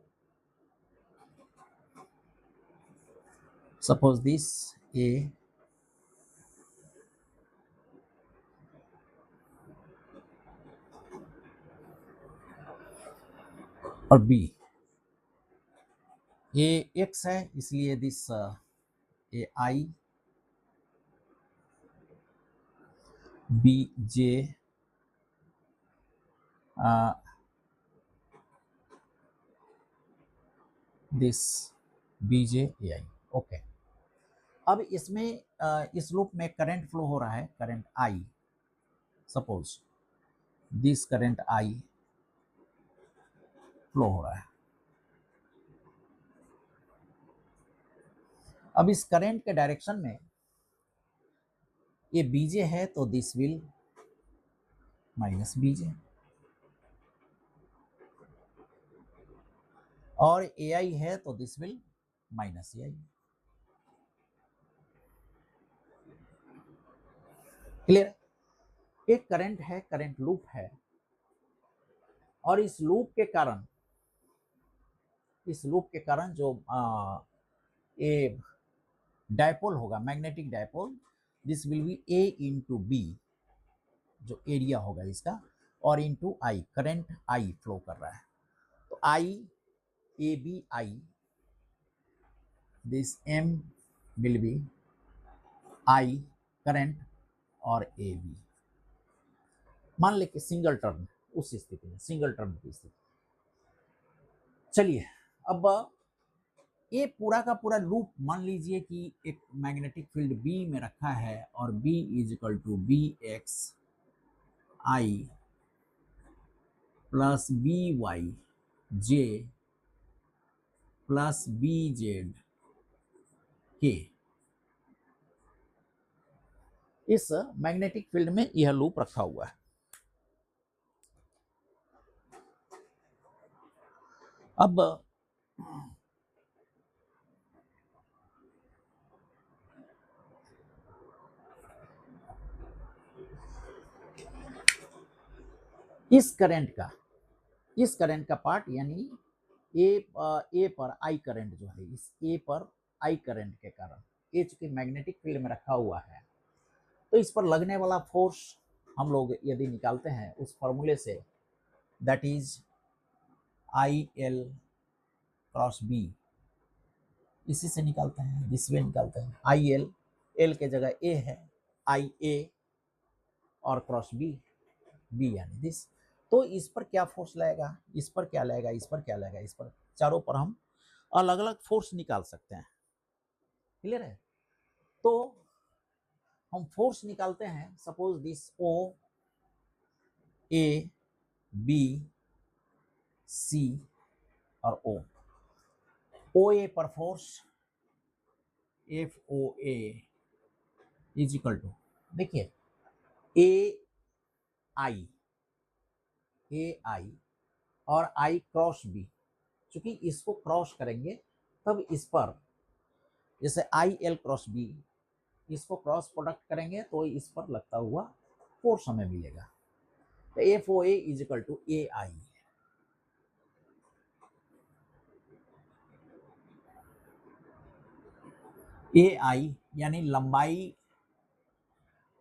A: सपोज दिस ए और बी। ये एक्स है इसलिए this A I, B J, this B J A I. Okay, अब इसमें इस लूप में करंट फ्लो हो रहा है, current I, suppose this current I flow हो रहा है। अब इस करंट के डायरेक्शन में ये बीजे है तो दिस विल माइनस बीजे, और ए आई है तो this will minus A I. Clear? एक करंट है, करंट लूप है, और इस लूप के कारण जो ए डायपोल होगा, magnetic dipole, this will be A into B, जो एरिया होगा इसका, और into I, current I flow कर रहा है, तो I A B I, this M will be I current और ए बी। मान ले कि सिंगल टर्म, उस स्थिति में सिंगल टर्म की स्थिति। चलिए अब ये पूरा का पूरा लूप मान लीजिए कि एक मैग्नेटिक फील्ड बी में रखा है, और B is equal to B X I plus B Y J plus B Z K. इस मैग्नेटिक फील्ड में यह लूप रखा हुआ है। अब इस करंट का पार्ट, यानी ए पर आई करंट जो है, इस ए पर आई करंट के कारण, ए चूंकि मैग्नेटिक फील्ड में रखा हुआ है, तो इस पर लगने वाला फोर्स हम लोग यदि निकालते हैं उस फॉर्मूले से, that is I L cross B, इसी से निकालते हैं, दिस वे निकालते हैं। आई एल, एल के जगह ए है, आई ए और क्रॉस बी, बी यानी दिस। तो इस पर क्या फोर्स लगेगा, इस पर क्या लगेगा, इस पर क्या लगेगा, इस पर, चारों पर हम अलग अलग फोर्स निकाल सकते हैं। क्लियर है? तो हम फोर्स निकालते हैं, suppose this O A B C और ओ ए पर force F O is equal to, देखिए ए आई और आई क्रॉस बी, चूंकि इसको क्रॉस करेंगे तब इस पर, जैसे आई एल क्रॉस बी, इसको क्रॉस प्रोडक्ट करेंगे तो इस पर लगता हुआ फोर्स हमें मिलेगा। तो F O is equal to A I यानी लंबाई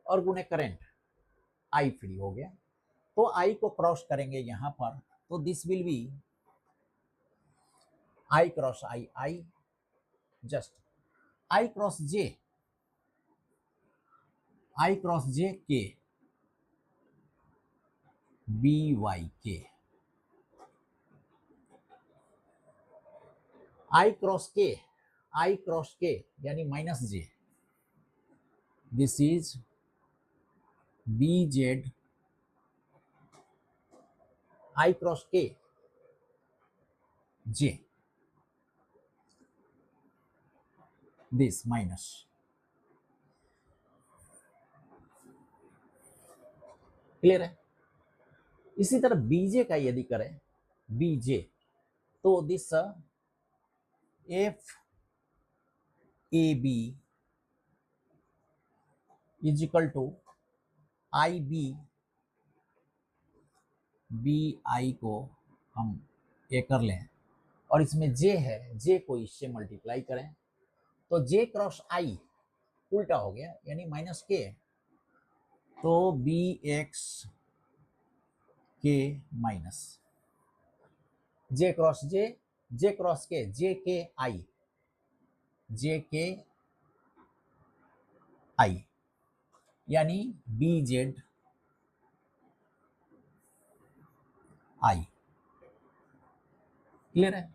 A: और गुने करंट, आई फ्री हो गया, तो आई को क्रॉस करेंगे यहां पर, तो this will be I cross I just I cross J K B Y K, I cross K यानी minus J, this is B Z I cross K J, this minus, clear है। इसी तरह बीजे का यदि करें, बीजे, तो this F A B is equal to I B I को हम ए कर लें और इसमें जे है, जे को इससे मल्टीप्लाई करें तो जे क्रॉस आई उल्टा हो गया यानी माइनस के, तो बी एक्स के माइनस जे क्रॉस के जे के आई यानी बी जेड आई, क्लियर है।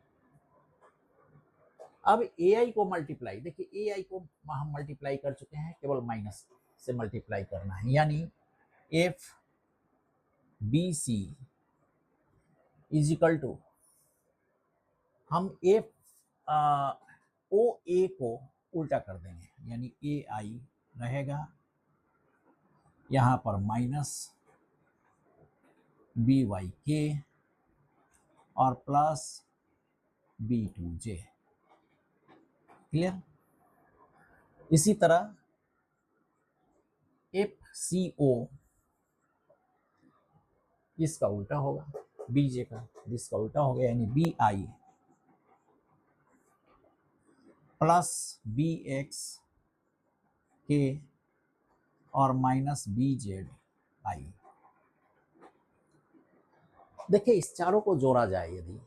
A: अब ए आई को मल्टीप्लाई, देखिए ए आई को हम मल्टीप्लाई कर चुके हैं, केवल माइनस से मल्टीप्लाई करना है, यानी F B C is equal to, हम एफ ओ ए को उल्टा कर देंगे यानी ए आई रहेगा यहां पर माइनस बी वाई के और plus B two J, clear. इसी तरह एफ सी ओ इसका उल्टा होगा, बीजे का जिसका उल्टा हो गया यानी B I plus B X K और माइनस बी जेड आई। देखिए इस चारों को जोड़ा जाए, यदि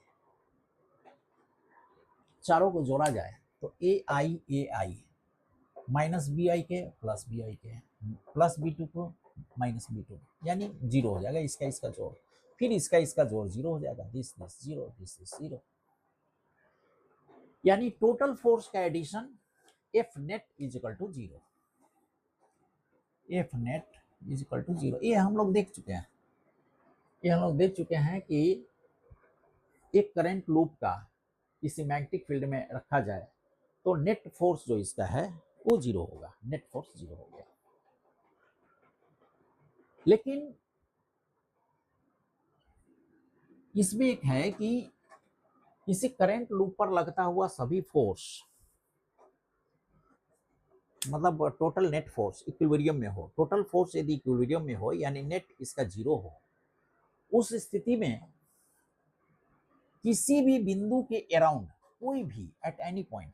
A: चारों को जोड़ा जाए तो ए आई माइनस बी आई के प्लस बी आई के प्लस बी टू को माइनस बी टू यानी जीरो हो जाएगा, इसका इसका जोड़, फिर इसका जोड़ जीरो हो जाएगा, दिस जीरो, दिस जीरो, यानी टोटल फोर्स का addition F net is equal to zero, F net is equal to zero. ये हम लोग देख चुके हैं कि एक करंट लूप का किसी मैग्नेटिक फील्ड में रखा जाए तो नेट फोर्स जो इसका है वो जीरो होगा, नेट फोर्स जीरो हो गया। लेकिन इसमें एक है कि किसी करंट लूप पर लगता हुआ सभी फोर्स, मतलब टोटल नेट फोर्स इक्विलिब्रियम में हो, टोटल फोर्स यदि इक्विलिब्रियम में हो यानी नेट इसका जीरो हो, उस स्थिति में किसी भी बिंदु के अराउंड, कोई भी एट एनी पॉइंट,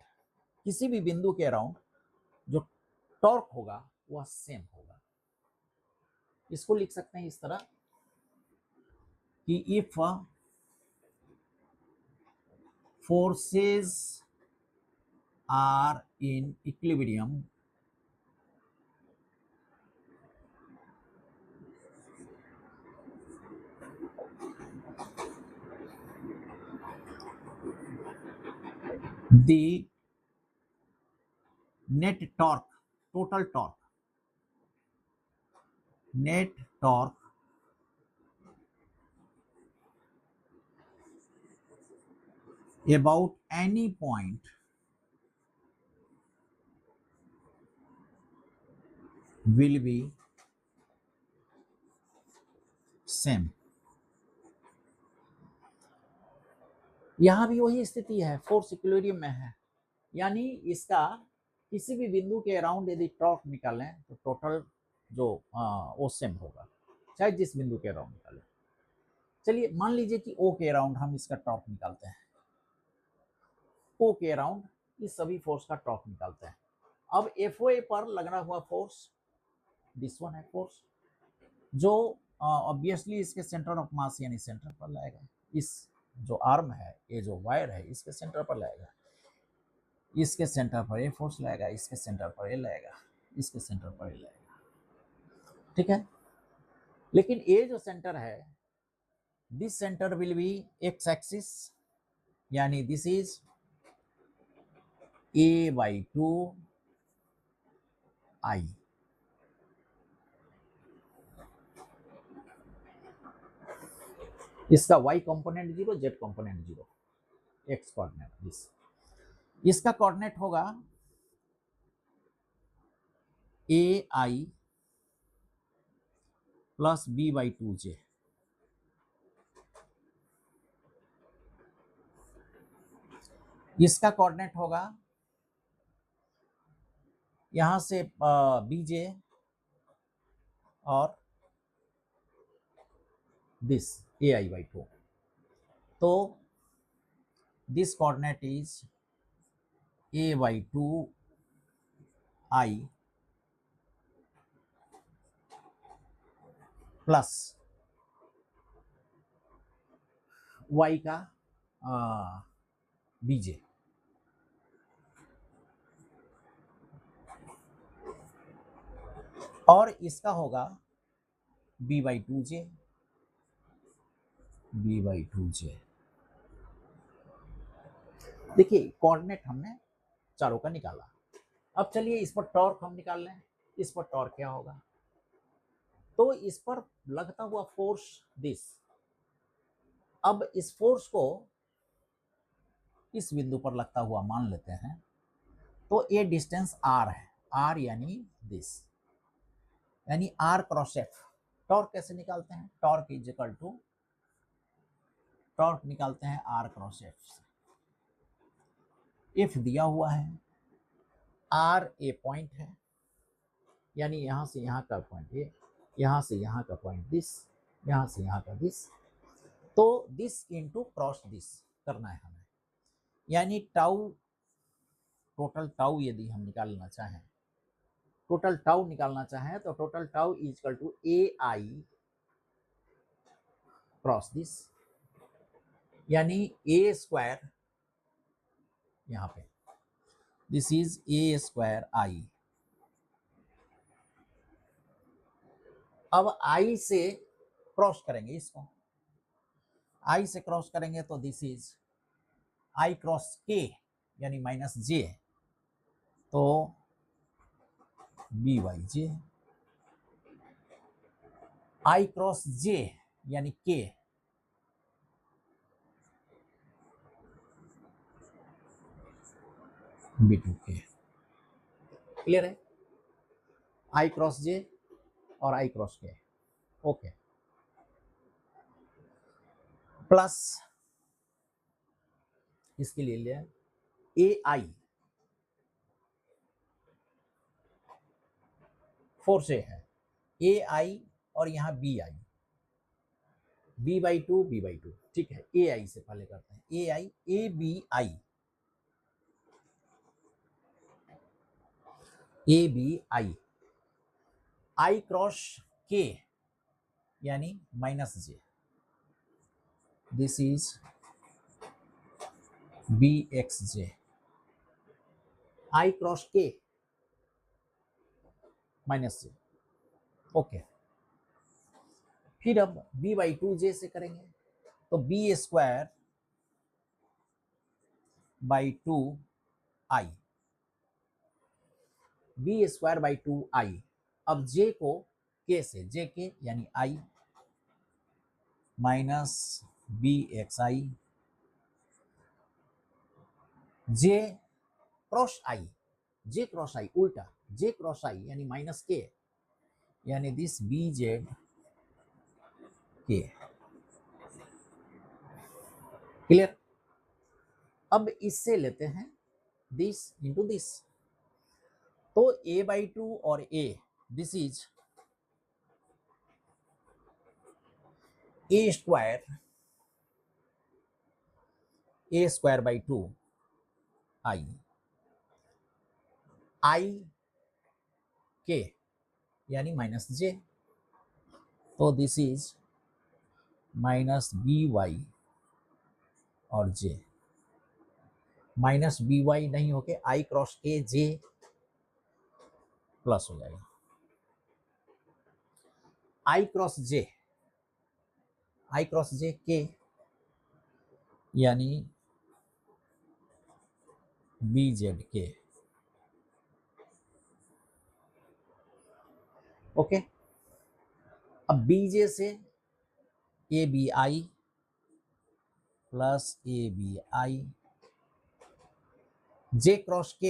A: किसी भी बिंदु के अराउंड जो टॉर्क होगा वह सेम होगा। इसको लिख सकते हैं इस तरह कि if forces are in equilibrium the net torque, total torque, net torque about any point will be same। यहां भी वही स्थिति है, फोर्स इक्विलिब्रियम में है, यानी इसका किसी भी बिंदु के अराउंड यदि टॉर्क निकालें तो टोटल जो वो सेम होगा, चाहे जिस बिंदु के अराउंड निकालें। चलिए मान लीजिए कि ओ के अराउंड हम इसका टॉर्क निकालते हैं, ओ के अराउंड इस सभी फोर्स का टॉर्क निकालते हैं। अब एफओए पर लगना हुआ फोर्स दिस वन है फोर्स, जो ऑब्वियसली इसके सेंटर ऑफ मास यानी सेंटर पर लाएगा, इस जो आर्म है, ये जो वायर है, इसके सेंटर पर लाएगा, इसके सेंटर पर ये फोर्स लाएगा, इसके सेंटर पर ये लाएगा, इसके सेंटर पर ये लाएगा, ठीक है। लेकिन ये जो सेंटर है, this centre will be x axis, यानी दिस इज a/2 I। इसका y component 0, z component 0, x coordinate this, इसका कोऑर्डिनेट होगा ai प्लस b/2j। इसका कोऑर्डिनेट होगा यहां से bj और दिस ai/2। तो this coordinate is a/2 I plus y का bj। और इसका होगा b/2j, b/2j। देखिए कोऑर्डिनेट हमने चारों का निकाला। अब चलिए इस पर टॉर्क हम निकाल लें, इस पर टॉर्क क्या होगा, तो इस पर लगता हुआ फोर्स दिस। अब इस फोर्स को इस बिंदु पर लगता हुआ मान लेते हैं, तो ये डिस्टेंस r है, r यानी दिस, यानी r क्रॉस f। टॉर्क कैसे निकालते हैं, torque is equal to, torque निकालते हैं r क्रॉस f से। f दिया हुआ है, r ए पॉइंट है, यानी यहां से यहां का पॉइंट ये, यहां से यहां का पॉइंट दिस, यहां से यहां का दिस, तो दिस इनटू क्रॉस दिस करना है हमें, यानी टाउ, टोटल टाउ यदि हम निकालना चाहें, टोटल टाउ निकालना चाहें तो total tau is equal to ai cross this, यानी a स्क्वायर, यहां पे दिस इज a² I। अब I से क्रॉस करेंगे, इसको I से क्रॉस करेंगे तो this is I cross k यानी -j, तो b/j, I क्रॉस j यानी k, b/2k। क्लियर है, I क्रॉस j और I cross k, okay. Plus इसके लिए लिया ai, फोर्स ए है, ai और यहाँ bi, b/2 ठीक है। ai से पहले करते हैं, ai abi I cross k यानी -j, this is bxj, I cross k -j, okay. फिर अब b/2j से करेंगे, तो b² by 2i, b² by 2i। अब j को k से, jk यानी i minus bxi, j cross i, j cross i उल्टा, j क्रॉस i यानी -k, यानी दिस बी जेड के। क्लियर? अब इससे लेते हैं दिस इंटू दिस, तो a/2 और a, this is a² i k यानी -j, तो दिस इज -by और j, -by नहीं होके i cross k j plus हो जाएगा, i क्रॉस j k यानी bzk। ओके, अब bj से abi plus abi, j cross k,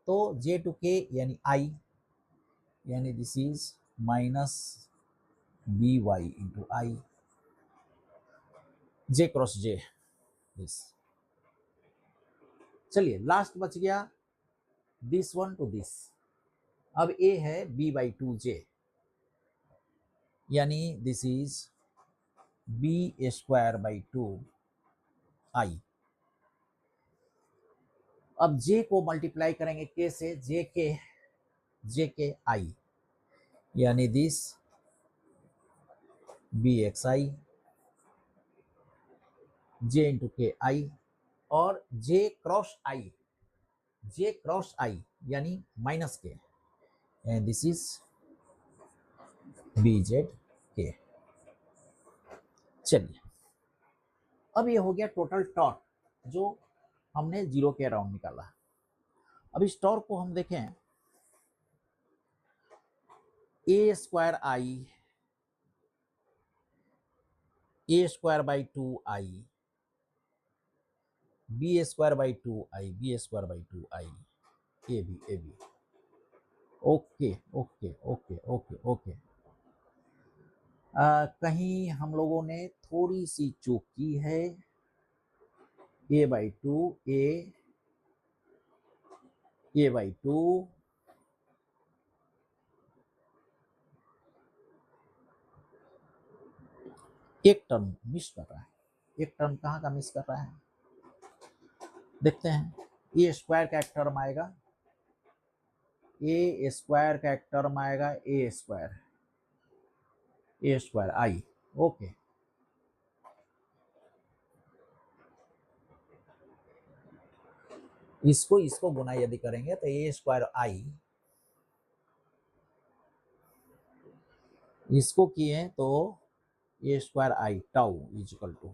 A: तो j टू k यानी i, यानी this is -by into I, j cross j this. चलिए लास्ट बच गया दिस वन टू दिस। अब a है b/2j, यानी दिस इज b² i। अब j को मल्टीप्लाई करेंगे k से, j के i, यानी दिस bxi, j इंटू के आई, और j क्रॉस i यानी माइनस के, एंड दिस इज bzk। चलिए, अब ये हो गया टोटल टॉर्क जो हमने 0 के अराउंड निकाला। अब इस टॉर्क को हम देखें, a²/2i, b²/2i, ab। Okay okay okay okay okay, कहीं हम लोगों ने थोड़ी सी चूक की है, a/2 एक टर्म मिस कर रहा है। एक टर्म कहाँ का मिस कर रहा है, देखते हैं। a² का एक टर्म आएगा, a² का एक टर्म आएगा, a² i। ओके, इसको गुना यदि करेंगे तो a² i, इसको किए तो a² i tau is equal to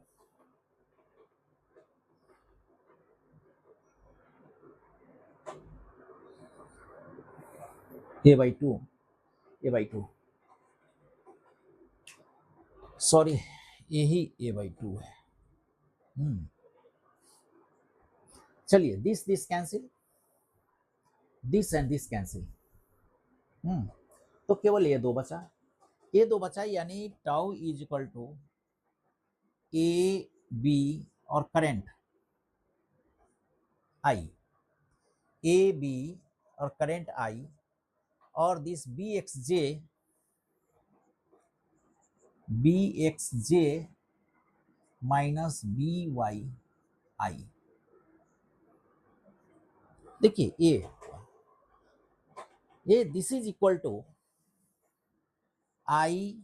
A: a/2 sorry, यही a/2 है। चलिए, this cancel, this and this cancel, तो केवल ये दो बचा, यानी tau is equal to A B और करंट आई, ए बी और करंट आई, और this B X J minus B Y I. देखिए ये this is equal to I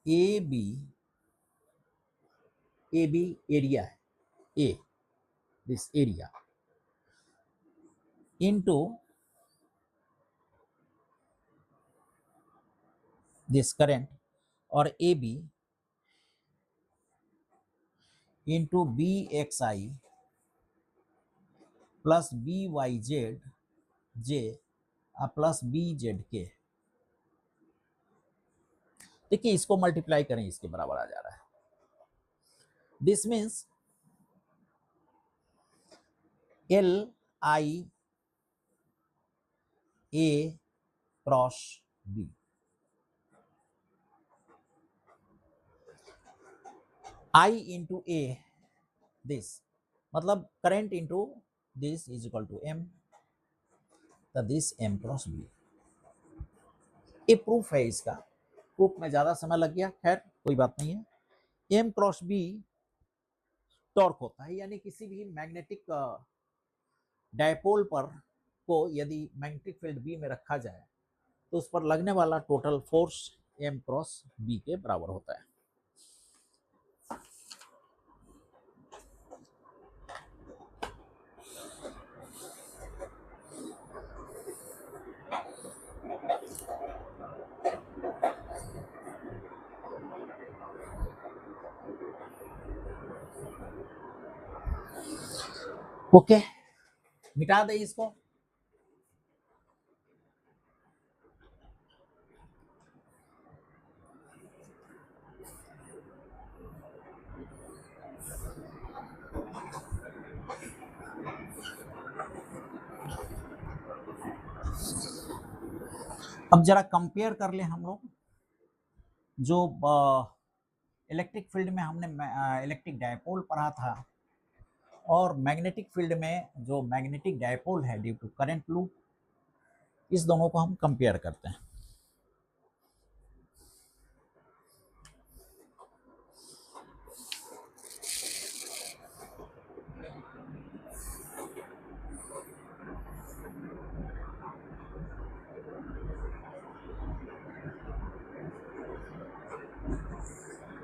A: A B area है, A this area into this current, और A B into B X I plus B Y Z J plus B Z के। देखिए, इसको मल्टीप्लाई करें, इसके बराबर आ जा रहा है। This means L I A cross B. I into A this मतलब current into this is equal to M, तो दिस M क्रॉस B। ये प्रूफ है इसका, प्रूफ में ज्यादा समय लग गया, खैर कोई बात नहीं है। M क्रॉस B टॉर्क होता है, यानी किसी भी मैग्नेटिक डायपोल पर को यदि मैग्नेटिक फील्ड B में रखा जाए तो उस पर लगने वाला total force M cross B के बराबर होता है। ओके, मिटा दे इसको। अब जरा कंपेयर कर ले हम लोग, जो इलेक्ट्रिक फील्ड में हमने इलेक्ट्रिक डायपोल पढ़ा था और मैग्नेटिक फील्ड में जो मैग्नेटिक डायपोल है ड्यू टू करंट लूप, इस दोनों को हम कंपेयर करते हैं।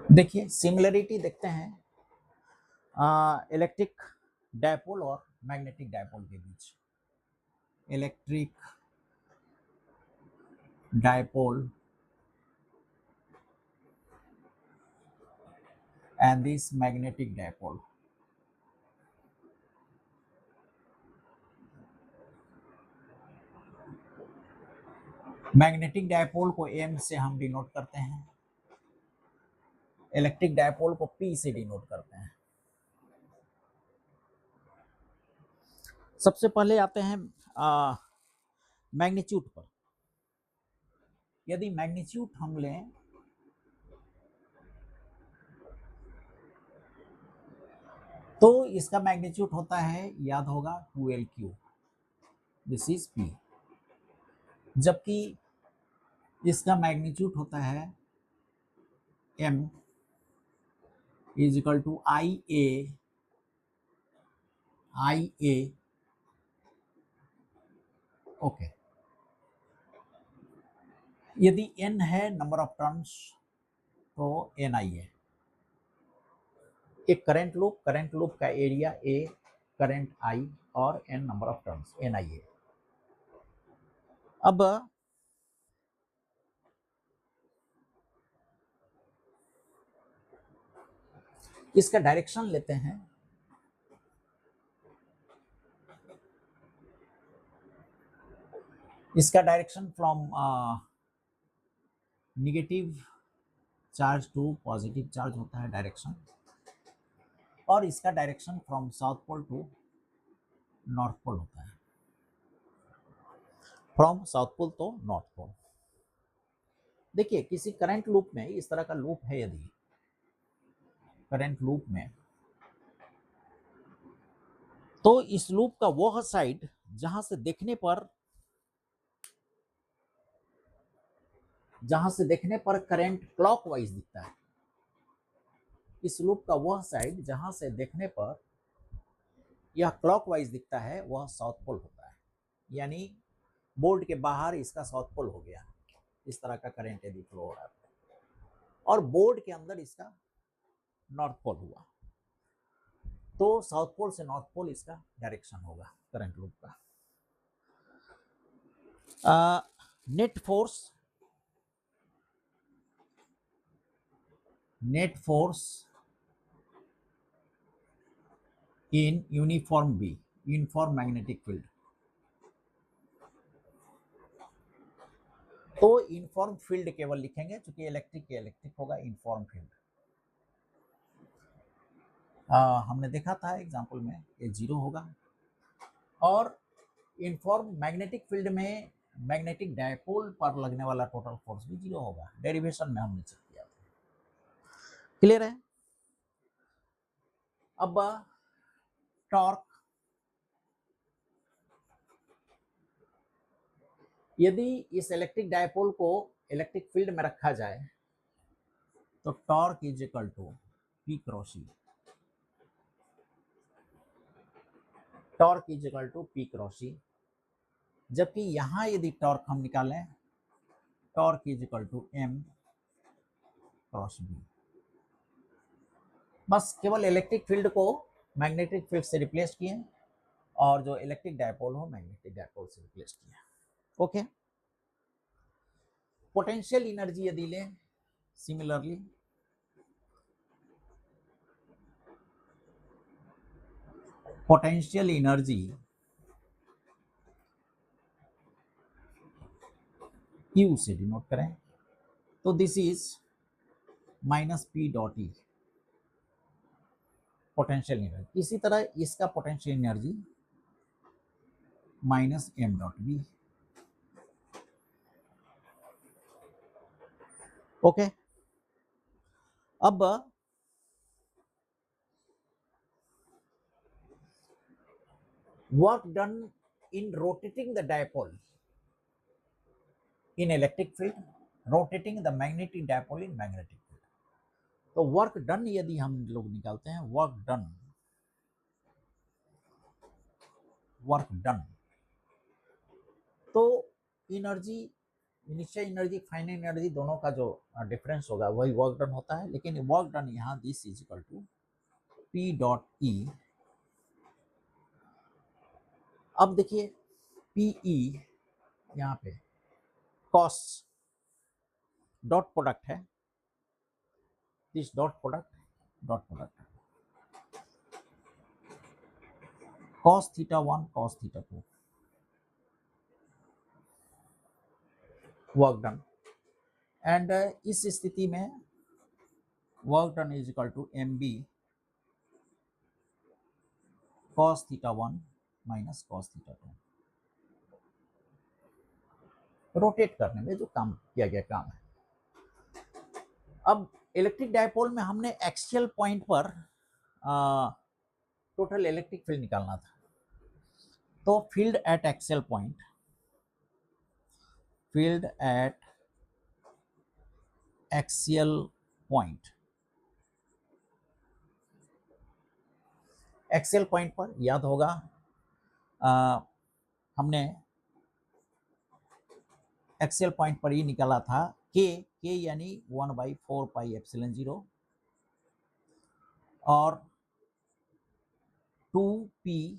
A: देखिए सिमिलरिटी देखते हैं इलेक्ट्रिक डायपोल और मैग्नेटिक डायपोल के बीच। Electric dipole and this magnetic dipole। Magnetic dipole को M से हम डिनोट करते हैं, इलेक्ट्रिक डायपोल को P से डिनोट करते हैं। सबसे पहले आते हैं मैग्नीट्यूड पर। यदि मैग्नीट्यूड हम लें तो इसका मैग्नीट्यूड होता है, याद होगा 2L3, दिस इज P, जबकि इसका मैग्नीट्यूड होता है M is equal to IA okay. यदि N है नंबर ऑफ टर्न्स तो NI है। एक करंट लूप का एरिया A, करंट I और N number of turns NI है। अब इसका डायरेक्शन लेते हैं। इसका direction from negative charge to positive charge होता है डायरेक्शन, और इसका direction from south pole to north pole होता है, फ्रॉम साउथ पोल तो नॉर्थ पोल। देखिए किसी करंट लूप में इस तरह का लूप है, यदि करंट लूप में, तो इस लूप का वह साइड जहां से देखने पर करंट क्लॉकवाइज दिखता है, इस लूप का वह साइड जहां से देखने पर यह क्लॉकवाइज दिखता है वह साउथ पोल होता है। यानी बोर्ड के बाहर इसका साउथ पोल हो गया, इस तरह का करंट यदि फ्लो हो रहा है, और बोर्ड के अंदर इसका नॉर्थ पोल हुआ, तो साउथ पोल से नॉर्थ पोल इसका डायरेक्शन होगा करंट लूप का। Net force in uniform B, uniform magnetic field. तो यूनिफॉर्म फील्ड केवल लिखेंगे, क्योंकि इलेक्ट्रिक होगा यूनिफॉर्म फील्ड। हमने देखा था एग्जांपल में ये 0 होगा, और यूनिफॉर्म मैग्नेटिक फील्ड में मैग्नेटिक डायपोल पर लगने वाला टोटल फोर्स भी 0 होगा। डेरिवेशन में हमने चेक किया था। क्लियर है? अब टॉर्क, यदि इस इलेक्ट्रिक डायपोल को इलेक्ट्रिक फील्ड में रखा जाए तो torque is equal to P cross E. Torque is equal to P cross E. जबकि यहां यदि टॉर्क हम निकालें, torque is equal to M cross B. बस केवल इलेक्ट्रिक फील्ड को मैग्नेटिक फील्ड से रिप्लेस किए और जो इलेक्ट्रिक डायपोल हो मैग्नेटिक डायपोल से रिप्लेस किया। ओके। पोटेंशियल एनर्जी यदि लें सिमिलरली, पोटेंशियल एनर्जी Q से डिनोट करें तो this is minus P dot E, potential energy. इसी तरह इसका potential energy minus M dot B. Okay. अब work done in rotating the dipole in electric field, rotating the magnetic dipole in magnetic field। तो वर्क डन यदि हम लोग निकालते हैं, वर्क डन तो energy, initial energy, final energy दोनों का जो डिफरेंस होगा वही वर्क डन होता है। लेकिन वर्क डन यहाँ this is equal to P dot E. अब देखिए पीई यहाँ पे कॉस डॉट प्रोडक्ट है, this dot product cos theta 1 cos theta 2 work done. And इस स्थिति में work done is equal to M B cos theta 1 minus cos theta 2। Rotate करने में जो काम किया गया काम है। अब इलेक्ट्रिक डायपोल में हमने एक्सियल पॉइंट पर टोटल इलेक्ट्रिक फील्ड निकालना था। तो field at axial point, field at axial point, axial point पर याद होगा हमने एक्सियल पॉइंट पर ये निकाला था के यानी 1/4 पाई एप्सिलॉन 0 और 2p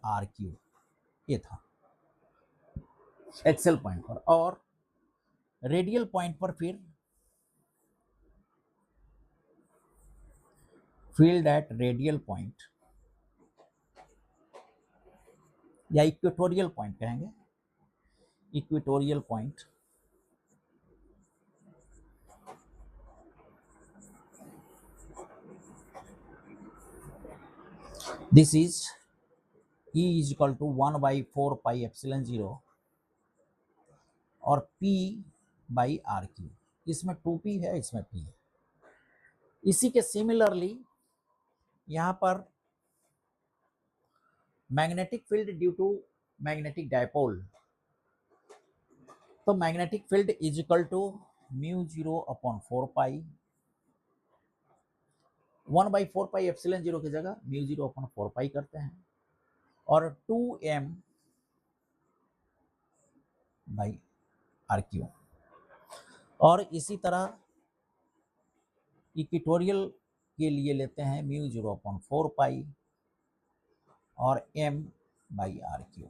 A: आर क्यू, ये था एक्सियल पॉइंट पर। और रेडियल पॉइंट पर फिर फील्ड एट रेडियल पॉइंट या इक्वेटोरियल पॉइंट कहेंगे, equatorial point this is E is equal to 1/4 pi epsilon 0 और P बाई आर क्यू। इसमें 2p है, इसमें p है। इसी के सिमिलरली यहां पर magnetic field due to magnetic dipole, तो magnetic field is equal to mu 0 upon 4 pi, 1/4 pi epsilon 0 की जगह म्यू 0 अपॉन 4 पाई करते हैं और 2m बाई आर क्यू। और इसी तरह इक्वेटोरियल के लिए लेते हैं म्यू 0 अपॉन 4 पाई और m by R Q.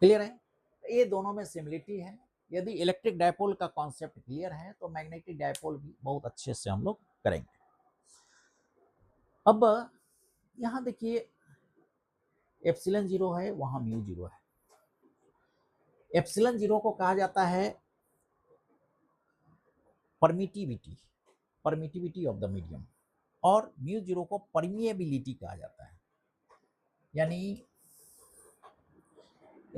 A: Clear है? ये दोनों में सिमिलरिटी है। यदि इलेक्ट्रिक डायपोल का कॉन्सेप्ट क्लियर है तो मैग्नेटिक डायपोल भी बहुत अच्छे से हम लोग करेंगे। अब यहां देखिए एप्सिलॉन 0 है, वहां म्यू 0 है। एप्सिलॉन 0 को कहा जाता है परमिटिविटी ऑफ द मीडियम और म्यू 0 को परमिएबिलिटी कहा जाता है। यानी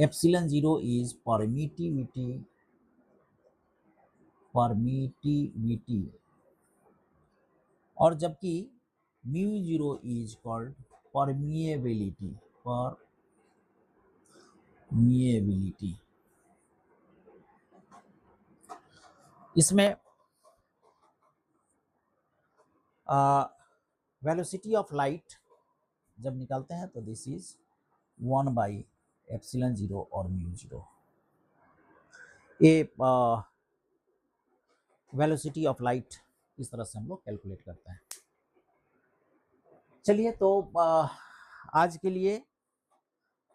A: एप्सिलॉन जीरो इज परमिटिविटी और जबकि mu zero is called permeability. इसमें वेलोसिटी ऑफ लाइट जब निकालते हैं तो दिस इज 1/एप्सिलॉन जीरो और म्यू जीरो। ये वेलोसिटी ऑफ लाइट इस तरह से हम लोग कैलकुलेट करते हैं। चलिए तो आज के लिए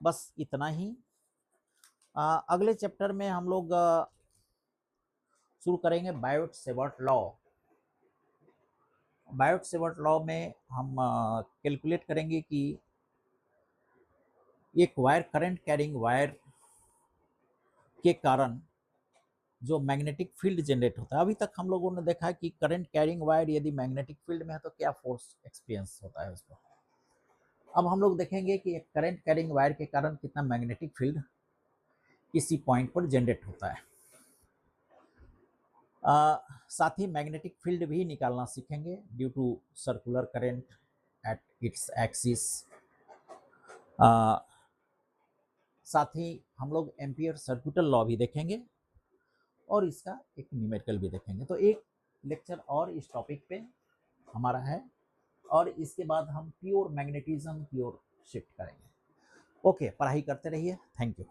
A: बस इतना ही। अगले चैप्टर में हम लोग शुरू करेंगे बायोट-सेवर्ट लॉ। बायोट-सेवर्ट लॉ में हम कैलकुलेट करेंगे कि एक वायर, करंट कैरिंग वायर के कारण जो मैग्नेटिक फील्ड जनरेट होता है। अभी तक हम लोगों ने देखा कि करंट कैरिंग वायर यदि मैग्नेटिक फील्ड में है तो क्या फोर्स एक्सपीरियंस होता है उस पर। अब हम लोग देखेंगे कि एक करंट कैरिंग वायर के कारण कितना मैग्नेटिक फील्ड किसी पॉइंट पर जनरेट होता है। साथ ही मैग्नेटिक फील्ड भी निकालना सीखेंगे due to circular current at its axis. साथ ही हम लोग एम्पियर सर्किटल लॉ भी देखेंगे और इसका एक न्यूमेरिकल भी देखेंगे। तो एक लेक्चर और इस टॉपिक पे हमारा है और इसके बाद हम प्योर मैग्नेटिज्म की ओर शिफ्ट करेंगे। ओके, पढ़ाई करते रहिए। Thank you.